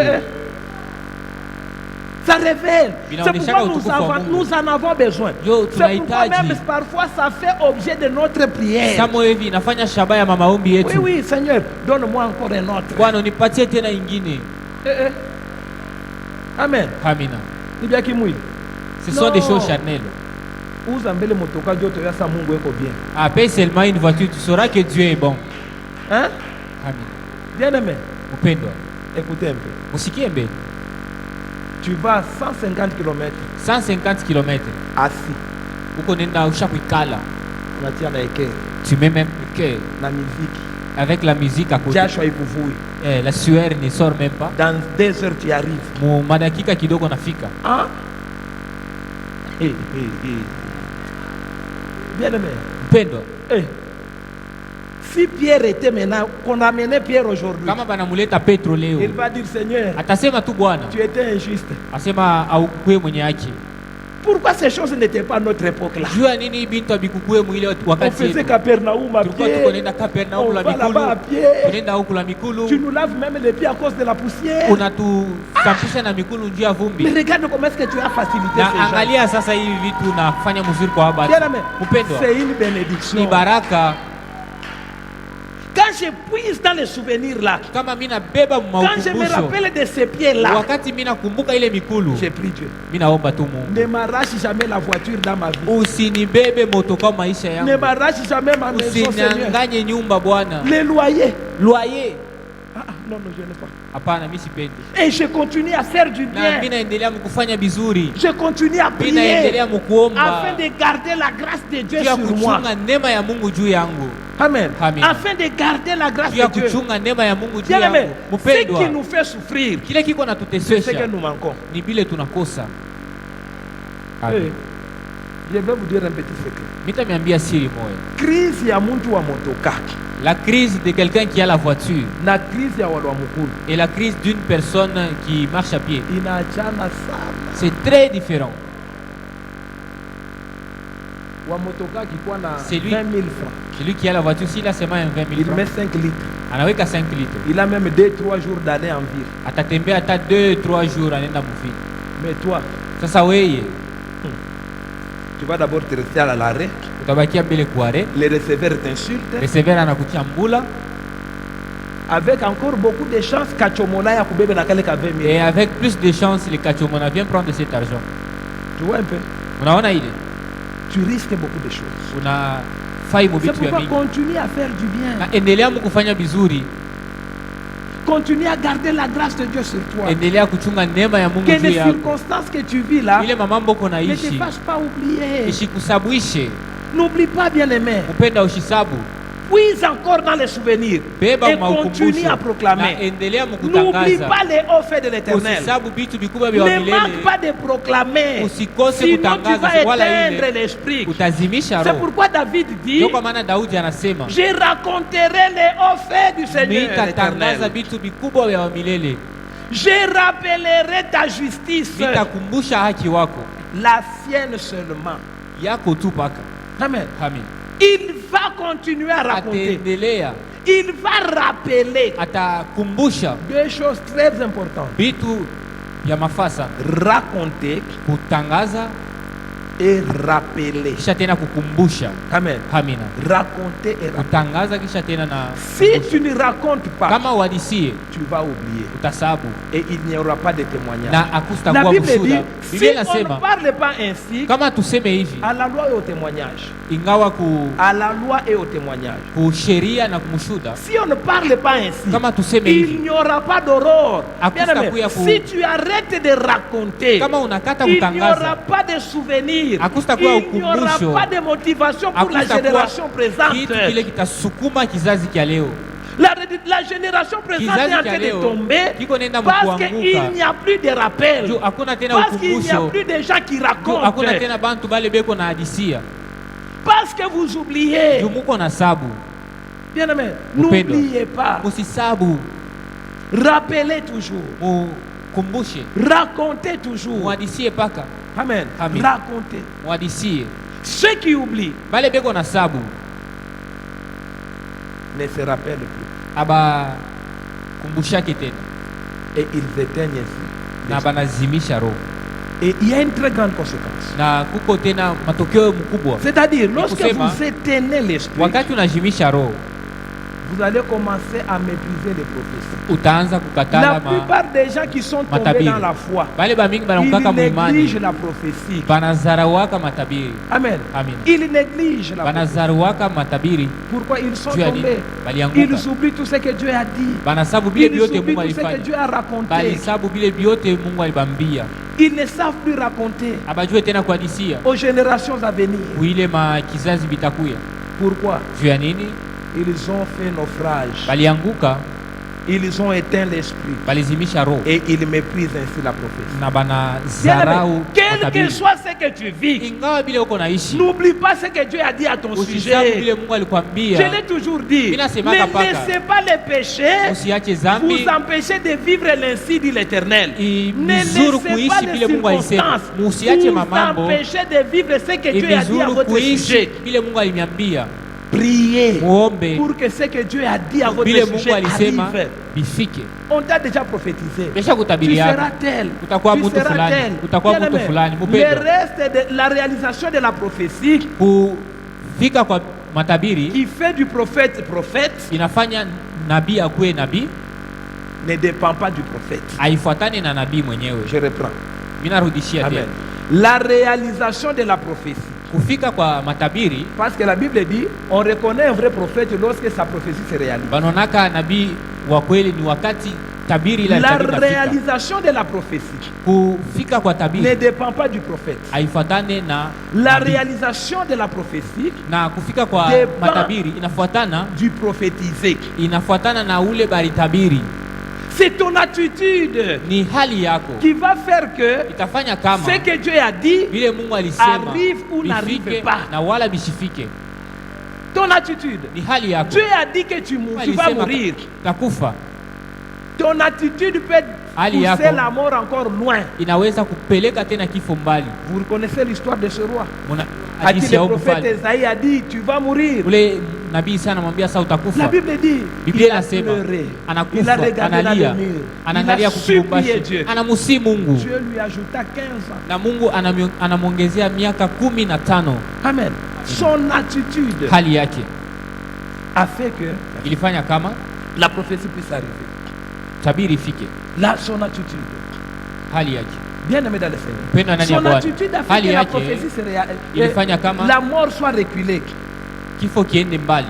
Ça révèle. Bila C'est oneshaka pourquoi utukufu wa Mungu. nous en avons besoin. Yo, C'est pourquoi tunahitaji. même parfois ça fait objet de notre prière. Samo hivi inafanya shaba ya maombi Oui, yetu. oui, Seigneur, donne-moi encore un autre. Bwana unipatie tena ingine. Amen. Amina. Ni bien kimwili. Ce sont Non. des choses charnelles. Uza mbele motoka joto ya sa Mungu eko bien. Paye seulement une voiture, tu sauras que Dieu est bon. Hein? Amina. Bien aimé, Upendwa. écoutez un peu. Musikie mbele. Tu vas à 150 km 150 km. assis. Uko nenda ushakuikala. Unatia na eke Tu mets même le cœur na musique. avec la musique à côté. Jasho haikuvui. La sueur ne sort même pas. Dans 2 heures tu arrives. Mu madakika kidogo nafika. Hein? Bien aimé. Mpendwa. Si Pierre était maintenant, qu'on amenait Pierre aujourd'hui, Kama banamuleta Petro leo. il va dire Seigneur, Atasema tu Bwana. tu étais injuste. Asema aukuwe mwenye haki. Pourquoi ces choses n'étaient pas à notre époque là? Jua nini bintu abikukuwe mwile On wakati faisait yetu. Capernaum à Tulikuwa tuko pied. nenda Kapernaum On la va Mikulu. là-bas à pied. Tunaenda huku la Mikulu. Tu nous laves même les pieds à cause de la poussière. Unatusampisha na Mikulu njia ya Mais vumbi. regarde comment est-ce que tu as facilité Na ces gens. angalia sasa hivi vitu nafanya mzuri kwa wabatu. Bien aimé, Mpendwa. c'est une bénédiction. Ni baraka. Quand je puise dans les souvenirs là, Kama mimi nabeba quand je me maukumbusho. rappelle de ces pieds là, Wakati mimi nakumbuka ile Mikulu. j'ai pris Dieu. Mimi naomba tu Mungu. Ne m'arrache jamais la voiture dans ma vie. Usinibebe motoka maisha Ne yangu. m'arrache jamais ma maison, Seigneur. Usinianganye nyumba Bwana. Les loyers. Loyer. Non, non, je n'ai pas. Hapana, mimi sipendi. Et je continue à faire du Na mimi bien. naendelea mkufanya vizuri. Je continue à Mimi naendelea prier mkuomba. afin de garder la grâce de Dieu Juu ya sur moi. kuchunga neema ya Mungu juu yangu. Amen. Amen. Afin de garder la grâce Juu ya de Dieu. kuchunga neema ya Mungu juu Bien aimé, yangu. ce qui Mpendwa. nous fait souffrir, Kile kiko c'est ce que natutesesha nous manquons. ni bile tunakosa. Eh, je vais vous dire un petit secret. Mitamiambia siri moja. Crise ya mtu wa motoka La crise de quelqu'un qui a la voiture na crise ya wale wa mukulu et la crise d'une personne qui marche à pied, inaachana sana. c'est très différent. Wa motoka akikuwa na C'est lui. 20 000 francs, Celui qui a la voiture, s'il a seulement un 20 000 il met francs, 5 litres. anaweka 5 litres. Il a même 2-3 jours d'année en ville. Atatembea hata 2-3 jours anaenda mufiki. Mais toi, Sasa weye tu vas d'abord te rester à l'arrêt. utabakia mbele kuare, Les receveurs t'insultent. receveur anakutia mbula Avec encore beaucoup de chance, Kachomola ya kubebe na kale ka 20 000. et avec plus de chance le kachomona vient prendre cet argent. Tu vois un peu? Unaona ile? Tu risques beaucoup de choses. Unafai C'est mubitu ya pourquoi mingi. continue à faire du bien. Na endelea mkufanya vizuri, Continue à garder la grâce de Dieu sur toi. endelea kuchunga neema ya Mungu Que juu les yako. circonstances que tu vis là Ile mamambo uko ne te naishi fassent pas oublier. isikusabwishe. N'oublie pas, bien aimé. Upenda ushisabu, Puise encore dans les souvenirs beba et continue à na proclamer. endelea N'oublie mkutangaza. pas les hauts faits de l'Éternel. Usisabu vitu vikubwa vya Ne manque milele, pas de proclamer. usikose Sinon tu kutangaza vas wala éteindre ile l'esprit. utazimisha C'est roho. pourquoi David dit, Ndio kwa maana Daudi anasema je raconterai les hauts faits du Seigneur nitatangaza éternel. vitu vikubwa vya milele. Je rappellerai ta justice, nitakumbusha haki wako, la sienne seulement. yako tu paka. Amen. Amen. Il va continuer à raconter. Ataendelea, Il va rappeler atakumbusha deux choses très importantes. vitu ya mafasa, Raconter kutangaza et rappeler. kisha tena kukumbusha. Amen. Amina. Raconter et rappeler. Kutangaza kisha tena na Si tu ne racontes pas, kama wadisie tu vas oublier. utasabu Et il n'y aura pas de témoignage. na La akustakuwa Bible dit, kushuda. si Biblia on ne inasema parle pas ainsi, kama tuseme hivi, à la loi et au témoignage. ingawa À la loi et au témoignage. kusheria na kumshuda, Si on ne parle pas ainsi, kama tuseme il hivi, n'y aura pas d'aurore. Akusta Bien-aimé, kuya ku- si tu arrêtes de raconter, kama unakata il n'y aura kutangaza, pas de souvenirs. Akusta kuya Il n'y aura ukumbusho. pas de motivation pour la akustakuwa génération présente. kitu kile kitasukuma kizazi cha leo. La génération présente Kizazi est en cha train de leo tomber kiko nenda parce mkuanguka. qu'il n'y a plus de rappel. Juu hakuna tena Parce qu'il n'y a ukumbusho, plus de gens qui juu racontent. hakuna tena bantu bale beko na hadisia, Parce que vous oubliez. juu muko na sabu. Bien-aimé, Upendo. n'oubliez pas. Musisabu, Rappelez toujours. mukumbushe, Racontez toujours. muhadisie paka, Amen. Amen. Racontez. muhadisie. Ceux qui oublient Bale beko na sabu ne se rappellent plus. aba kumbushake tena Et ils éteignent ainsi. na banazimisha roho, Et il y a une très grande conséquence. na kuko tena matokeo mkubwa. C'est-à-dire, lorsque kusema, vous éteignez l'esprit, Wakati unazimisha roho, vous allez commencer à mépriser les prophéties. utaanza La kukatala plupart des gens qui sont tombés matabiri. dans la foi, Bale bamingi ils banamukaka négligent muimani, la prophétie. banazarawaka matabiri. Amen. Amen. Ils négligent la prophétie. Banazarawaka matabiri, Pourquoi ils sont Dieu a dit, tombés? balianguka. Ils oublient tout ce que Dieu a dit. Banasabu bile Ils biote oublient Mungu tout ce que alifanya, Dieu a raconté. balisabu bile biote Mungu alibambia, Ils ne savent plus raconter abajue tena kuhadisia aux générations à venir. kuile makizazi bitakuya. Pourquoi? Juu ya nini? Ils ont fait naufrage. Balianguka, Ils ont éteint l'esprit. balizimisha roho Et ils méprisent ainsi la prophétie. na Bien-aimé, banazarau quel que matabiri. soit ce que tu vis, Ingawa bile uko naishi, n'oublie pas ce que Dieu a dit à ton usisabu sujet. bile Mungu Je alikwambia. l'ai toujours dit. Mina Ne semaka paka. laissez pas les péchés Usiache zambi vous empêcher de vivre l'ainsi dit l'Éternel. Ne vizuri laissez kuishi pas les vile Mungu alisema. circonstances Musiache vous mamambo, empêcher de vivre ce que Dieu a dit à vizuri votre kuishi sujet. vile Mungu aliniambia. Priez Muombe pour que ce que Dieu a dit à votre vile Mungu sujet alisema arrive. bifike. On t'a déjà prophétisé. Besha Tu kutabiria seras tel. utakuwa Tu mtu seras fulani, tel. utakuwa Bien mtu aimé, fulani. le Mpendo, reste de la réalisation de la prophétie kufika kwa matabiri qui fait du prophète prophète inafanya nabii akuwe nabii, ne dépend pas du prophète. haifuatani na nabii mwenyewe. Je reprends. Mimi narudishia Amen. tena La réalisation de la prophétie. kufika kwa matabiri, Parce que la Bible dit, on reconnaît un vrai prophète lorsque sa prophétie se réalise. banonaka nabii wa kweli ni wakati tabiri ila La tabiri nafika. réalisation de la prophétie Kufika kwa ne tabiri dépend pas du prophète. haifuatane na La nabii. réalisation de la prophétie Na kufika kwa dépend matabiri inafuatana du prophétisé. na ule baritabiri. C'est ton attitude Ni hali yako qui va faire que itafanya kama ce que Dieu a dit vile Mungu alisema arrive ou n'arrive bifike pas. na wala bishifike. Ton attitude. Ni hali yako. Dieu a dit que tu Mungu vas alisema mourir. takufa. Ton attitude peut Hali pousser yako. la mort encore loin. Inaweza kupeleka tena kifo mbali. Vous reconnaissez l'histoire de ce roi. Muna A dit hadithi le ya prophète mfalme. Esaïe a dit, tu vas mourir. Ule nabii sana anamwambia sasa La utakufa. Bible dit, Biblia il a inasema pleuré. Il a anakufa, regardé dans analia, le mur. Il anaangalia a supplié kukibumbashi, Dieu. anamusi Mungu Dieu lui ajouta 15 ans. na Mungu anamwongezea miaka 15. Amen. Son attitude Hali yake a fait que ilifanya kama la prophétie puisse arriver. tabiri ifike. Là, son attitude. Hali yake Bien aimé dans le Seigneur. Pendo ndani ya Son Bwana. attitude a fait Hali que la yake prophétie se ilifanya kama la mort soit reculée. kifo kiende mbali.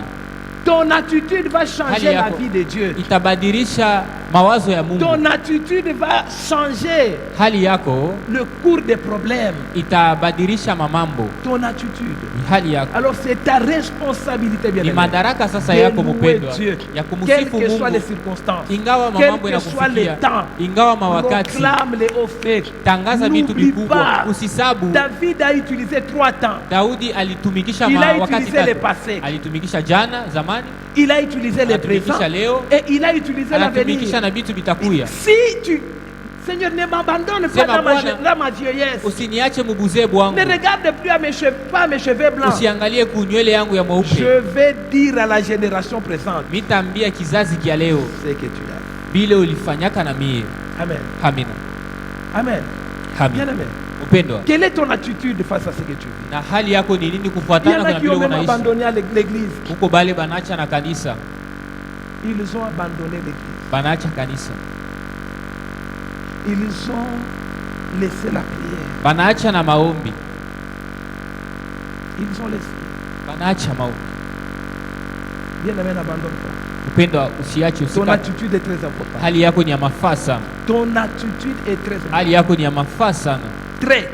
Ton attitude va changer Hali la yako vie de Dieu. itabadilisha mawazo ya Mungu. Ton attitude va changer Hali yako le cours des problèmes. itabadilisha mamambo. Ton attitude. Ni hali yako. Alors c'est ta responsabilité, bien Ni aimé, madaraka sasa de yako louer mpendwa Dieu, ya quelles kumsifu que soient les Mungu circonstances, ingawa quels mamambo que soient les yanakufikia, temps. ingawa mawakati. Proclame les hauts faits. Tangaza vitu N'oublie vikubwa, pas, usisabu. David a utilisé 3 temps. Daudi alitumikisha Il a wakati utilisé le tatu. passé. Alitumikisha jana zamani, il a utilisé les Anatumikisha présents leo, et il a utilisé l'avenir. anatumikisha na vitu vitakuya. Si tu, Seigneur, ne m'abandonne pas Sema, Bwana, dans ma vieillesse. usiniache mbuzebu wangu. Ne regarde plus à pas mes cheveux blancs. Usiangalie kunywele yangu ya mweupe. Je vais dire à la génération présente Mitambia kizazi kia leo ce que tu as. bile ulifanyaka na mie. Amen. Amina. Amen. Amina. Bien aimé. Upendwa, Quelle est ton attitude face à ce que tu vis? na hali yako ni nini Il y kufuatana en a na qui vile ont même unaishi? abandonné l'église. Huko bale banacha na kanisa, Ils ont abandonné l'église. banacha kanisa, Ils ont laissé la prière. banacha na maombi, Ils ont laissé. banacha maombi. Bien aimé, n'abandonne pas. Upendwa, usiache, Ton usikate. attitude est très importante. Hali yako ni ya mafaa sana, Ton attitude est très importante. hali yako ni ya mafaa sana, Très.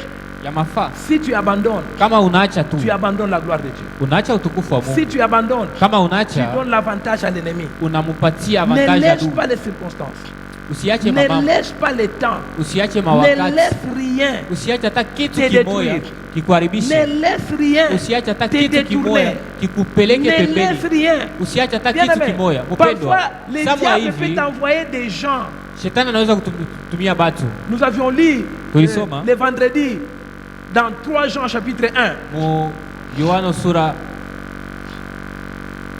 ya mafaa. Si tu abandonnes, Kama unaacha tu, tu abandonnes la gloire de Dieu. unaacha utukufu wa Si Mungu. tu abandonnes, Kama tu unaacha, donnes l'avantage à l'ennemi. unamupatia Ne avantage laisse adui. pas les circonstances. Usiache Ne mambo, laisse pas le temps. usiache Ne mawakati, laisse rien. usiache hata kitu Te kimoya détruire. kikuharibishe, Ne laisse rien usiache hata te kitu kimoya détourner. kikupeleke Ne laisse pembeni, rien. usiache hata Bien kitu aimé. kimoya. Mpendwa, Parfois, les samwa diables peuvent hivi t'envoyer des gens. shetani anaweza kutumia batu. Nous avions lu Tulisoma. le vendredi dans 3 Jean chapitre 1. Mu Yohana sura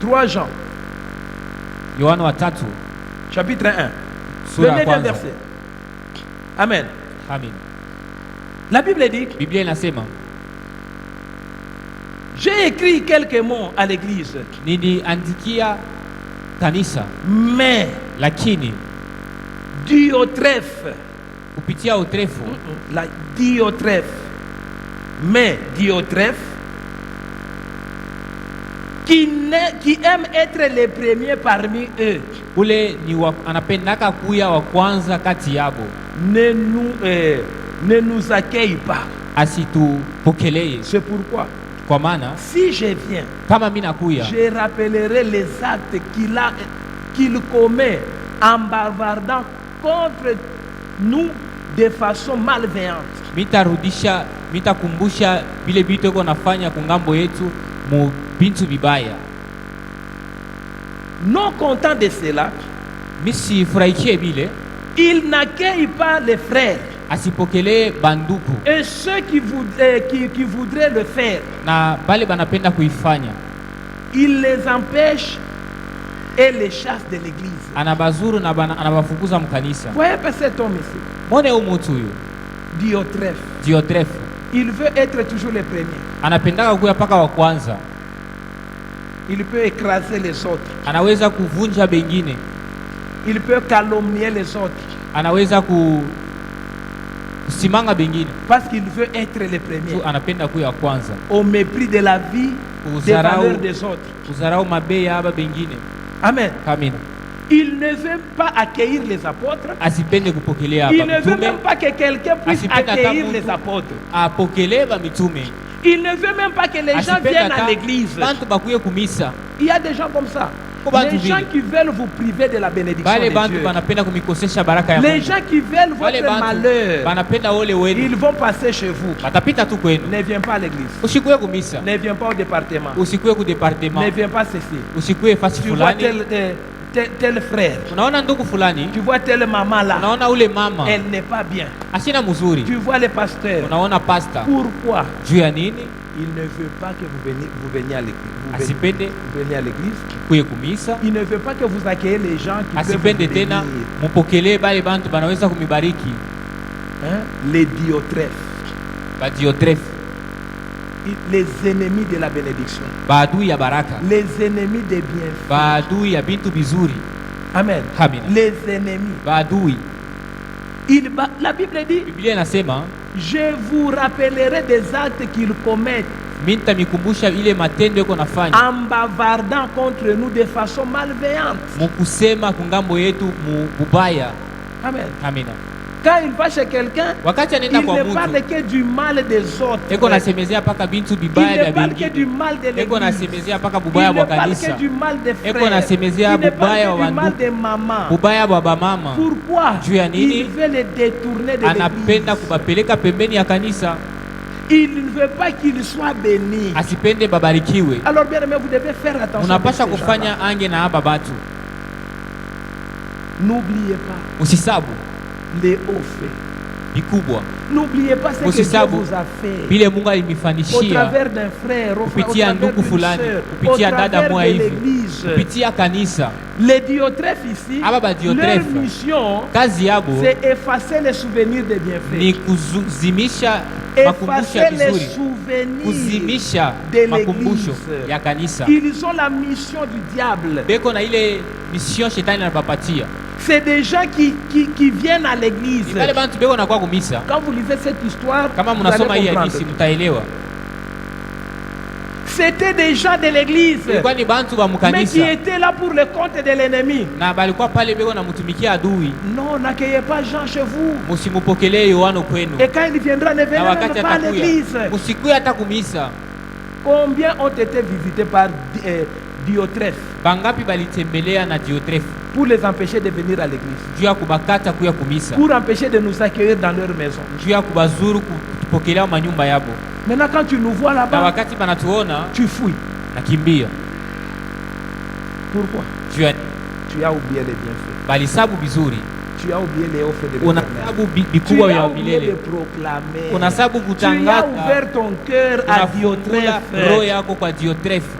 3 Jean Yohana wa 3 chapitre 1. sura Le ya 9e kwanza. verset. Amen. Amen. La Bible dit, Biblia inasema, j'ai écrit quelques mots à l'église, niliandikia kanisa, mais lakini Diotrephe, kupitia utrefu, la Diotrephe, mais Diotrephe, qui aime être le premier parmi eux, ule ni anapendaka kuya wa kwanza kati yabo, ne nous accueille pas. asitupokelee. C'est pourquoi, Kwa maana si je viens, kama mimi nakuya, je rappellerai les actes qu'il commet en bavardant contre nous de façon malveillante. mitakumbusha vile vitu iko nafanya kungambo yetu mu bintu bibaya. Non content de cela, Misifurahikie bile, il n'accueille pas les frères asipokelee banduku et ceux qui voudraient le faire. na bale banapenda kuifanya, Il les empêche et les chasse de l'église. anabazuru na anabafukuza mkanisa. Voyez pas cet homme ici, Mwone huyu mtu huyu Diotrephe. Diotrefu Il veut être toujours le premier. anapendaka kuya paka wa kwanza, Il peut écraser les autres. anaweza kuvunja bengine, Il peut calomnier les autres anaweza kusimanga bengine, parce qu'il veut être le premier. tu anapenda kuya kwanza, Au mépris de la vie, des valeurs des autres. kuzarau mabei ya aba bengine. Amen. Amina. Il ne veut pas accueillir les apôtres. Asipende kupokelea Il aba ne veut mitume, même pas que quelqu'un puisse Asipenda accueillir hata les mtu apôtres. apokelee ba mitume, Il ne veut même pas que les gens asipenda viennent à hata l'église. bantu bakuye kumisa. Il y a des gens comme ça. Bantu Les gens vile. qui veulent vous priver de la bénédiction Bale de bantu Dieu. banapenda kumikosesha baraka ya Les Mungu. gens qui veulent Bale votre bantu malheur, banapenda ole wenu, ils vont passer chez vous. batapita tu kwenu. Ne viens pas à l'église. Usikuye kumisa, Ne viens pas au département. usikuye ku departement, Ne viens pas ceci. usikuye fasi Tu vois fulani. tel frère. Unaona ndugu fulani, Tu vois telle maman là. unaona ule mama Elle n'est pas bien. asina mzuri, Tu vois le pasteur. unaona pasta Pourquoi? juu ya nini Il ne veut pas que vous veniez à l'église. asipende Vous veniez à l'église. kuye kumisa, Il ne veut pas que vous accueillez les gens qui peuvent vous asipende tena bénir. mupokelee bale bantu banaweza kumibariki. Hein? Les Diotrephes. Ba Diotrefu, Les ennemis de la bénédiction. baadui ya baraka, Les ennemis des bienfaits. baadui ya bintu bizuri. Amen. Amina. Les ennemis. Baadui, La Bible dit, Biblia inasema je vous rappellerai des actes qu'ils commettent mimi nitamikumbusha ile matendo yako nafanya en bavardant contre nous de façon malveillante. mukusema kungambo yetu mubaya. Amen. Amina. Quand il va chez quelqu'un, Wakati il anaenda kwa ne parle mtu que du mal des autres. eko nasemezea paka bintu Il bibaya ne vya parle que du bengine, mal de eko l'église. nasemezea paka Il bubaya ne bwa parle kanisa, que du mal des eko frères. nasemezea Il ne parle bubaya que wa du mal bandugu, des mamans. bubaya bwa bamama. Pourquoi? Juu ya nini? Il veut les détourner de Anapenda l'église. kubapeleka pembeni ya kanisa. Il ne veut pas qu'il soit béni. asipende babarikiwe. Alors bien aimé, vous devez faire attention. Unapasha avec ces kufanya gens-là. ange na haba batu. N'oubliez pas Usisabu les hauts faits. vikubwa. N'oubliez pas ce que Dieu Usisabu vous a fait. vile Mungu Au alimfanishia travers d'un frère, au kupitia travers ndugu d'une fulani, sœur, au kupitia dada travers mwa de hivi, l'église. kupitia kanisa. Les Diotrephes ici, Aba ba leur Diotrephe, mission, kazi yabo c'est effacer les souvenirs des bienfaits. ni kuzimisha makumbusho ya Effacer les vizuri, souvenirs kuzimisha de makumbusho l'église. ya kanisa. Ils ont la mission du diable. Beko na ile mission shetani anabapatia. C'est des gens qui viennent à l'église. Ni wale bantu beko nakuwa kumisa. Quand vous lisez cette histoire, Kama vous mnasoma allez hii comprendre. hadithi mtaelewa. C'était des gens de l'église, Ilikuwa ni bantu ba mais qui mkanisa étaient là pour le compte de l'ennemi. na balikuwa pale beko namtumikia adui. Non, n'accueillez pas Jean chez vous. Musimupokelee Yohana kwenu. Et quand il viendra, ne Na venez wakati même pas à l'église. atakuya musikuye hata kumisa. Combien ont été visités par Diotrephes Bangapi balitembelea na Diotrephe pour les empêcher de venir à l'église, juu ya kubakata kuya kumisa, pour empêcher de nous accueillir dans leur maison. juu ya kubazuru kutupokelea manyumba yabo. Maintenant, quand tu nous vois Na là-bas, wakati banatuona tu fouilles. nakimbia Pourquoi? juu ya Tu as oublié les bienfaits. balisabu vizuri, Tu as oublié les hauts faits de l'Éternel. unasabu Tu vikubwa as vya oublié de milele, proclamer. unasabu Tu as kutangaza, ouvert ton cœur à unafungula roho Diotrephes. yako kwa Diotrephe.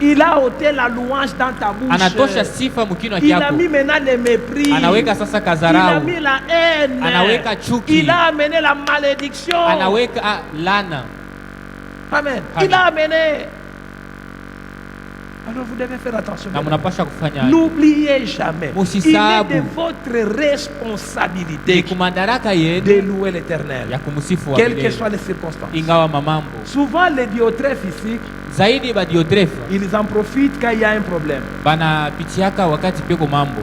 Il a ôté la louange dans ta bouche. Anatosha sifa mkinwa Il a kyako, mis maintenant le mépris. anaweka sasa Il a kazarau, mis la haine. anaweka chuki, Il a amené la malédiction. anaweka lana. Amen. Amen. Il a amené. Alors vous devez faire attention. Na mnapasha kufanya hayo. N'oubliez jamais. Il est Musisabu. de votre responsabilité Ni kumadaraka de yenu louer l'Éternel, ya kumsifu wa quelles que milele soient les circonstances. ingawa mamambo. Souvent les Diotrephes ici, Zaidi ba Diotrephe ils en profitent quand il y a un problème. banapitiaka wakati peko mambo,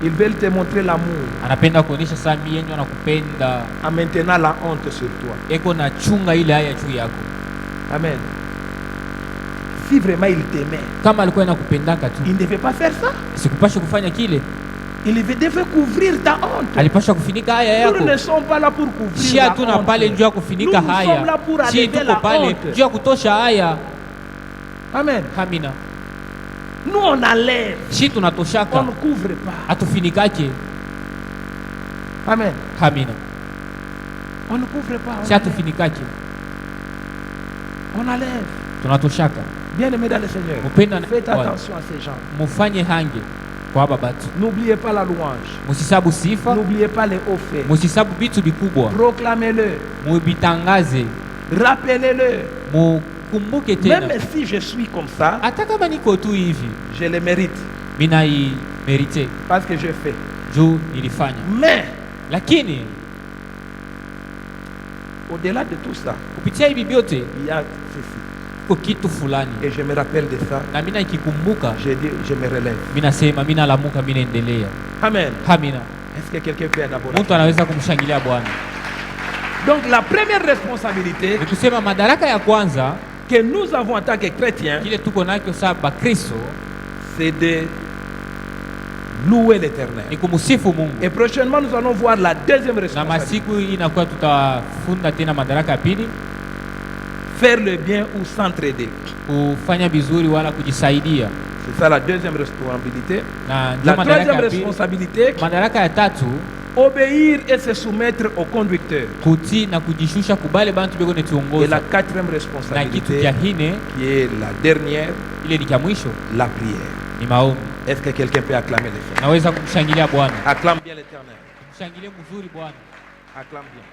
Ils veulent te montrer l'amour anapenda kuonyesha saa mimi yenyewe nakupenda, en maintenant la honte sur toi. eko na chunga ile haya juu yako. Amen. Si vraiment il t'aimait, Kama alikuwa anakupendaka tu, il ne devait pas faire ça. sikupasha kufanya kile, Il devait couvrir ta honte. alipasha kufinika haya Nous yako. ne sommes pas là pour couvrir Si la hatuna honte. pale juu ya kufinika Nous sommes haya, là pour si enlever la tuko pale honte. juu ya kutosha haya. Amen. Amina. Nous on enlève, Si on tunatoshaka ne couvre pas. hatufinikake. Amen. Amina. On ne couvre pas. Si hatufinikake On enlève. tunatoshaka. Bien aimé dans le Seigneur, Mpenda na faites Bwana. attention à ces gens. Mufanye hange kwa haba batu, N'oubliez pas la louange. musisabu sifa, N'oubliez pas les hauts faits. musisabu vitu vikubwa, Proclamez-le. mubitangaze, Rappelez-le. mukumbuke tena. Même si je suis comme ça, Hata kama niko tu hivi, je le mérite. mina i merite Parce que je fais. juu nilifanya, Mais, lakini au-delà de tout ça, kupitia hivi vyote il y a ceci. ko kitu fulani, Et je me rappelle de ça. na mina ikikumbuka, Je dis, je me relève. mina sema, mina lamuka, mina endelea. Amen. Amina. Est-ce que quelqu'un peut d'abord? Mtu anaweza kumshangilia Bwana. Donc la première responsabilité Ni kusema madaraka ya kwanza que nous avons en tant que chrétiens, kile tuko nacho saa Bakristo c'est de louer l'Éternel. ni kumsifu Mungu, Et prochainement, nous allons voir la deuxième na responsabilité. masiku hii inakuwa tutafunda tena madaraka ya pili, Faire le bien ou s'entraider. kufanya vizuri wala kujisaidia. C'est ça la deuxième responsabilité. Na ndio La madaraka troisième ya pili. responsabilité, Madaraka ya tatu, obéir et se soumettre au conducteur. kutii na kujishusha, kubali bantu beko Et la netuongoza. quatrième Na kitu responsabilité, kya hine, qui est la dernière, ile ni kya mwisho, la prière. ni maombi. Est-ce que quelqu'un peut acclamer le Seigneur? Naweza kumshangilia Bwana, Acclame bien l'Éternel. kumshangilie mzuri Bwana. Acclame bien.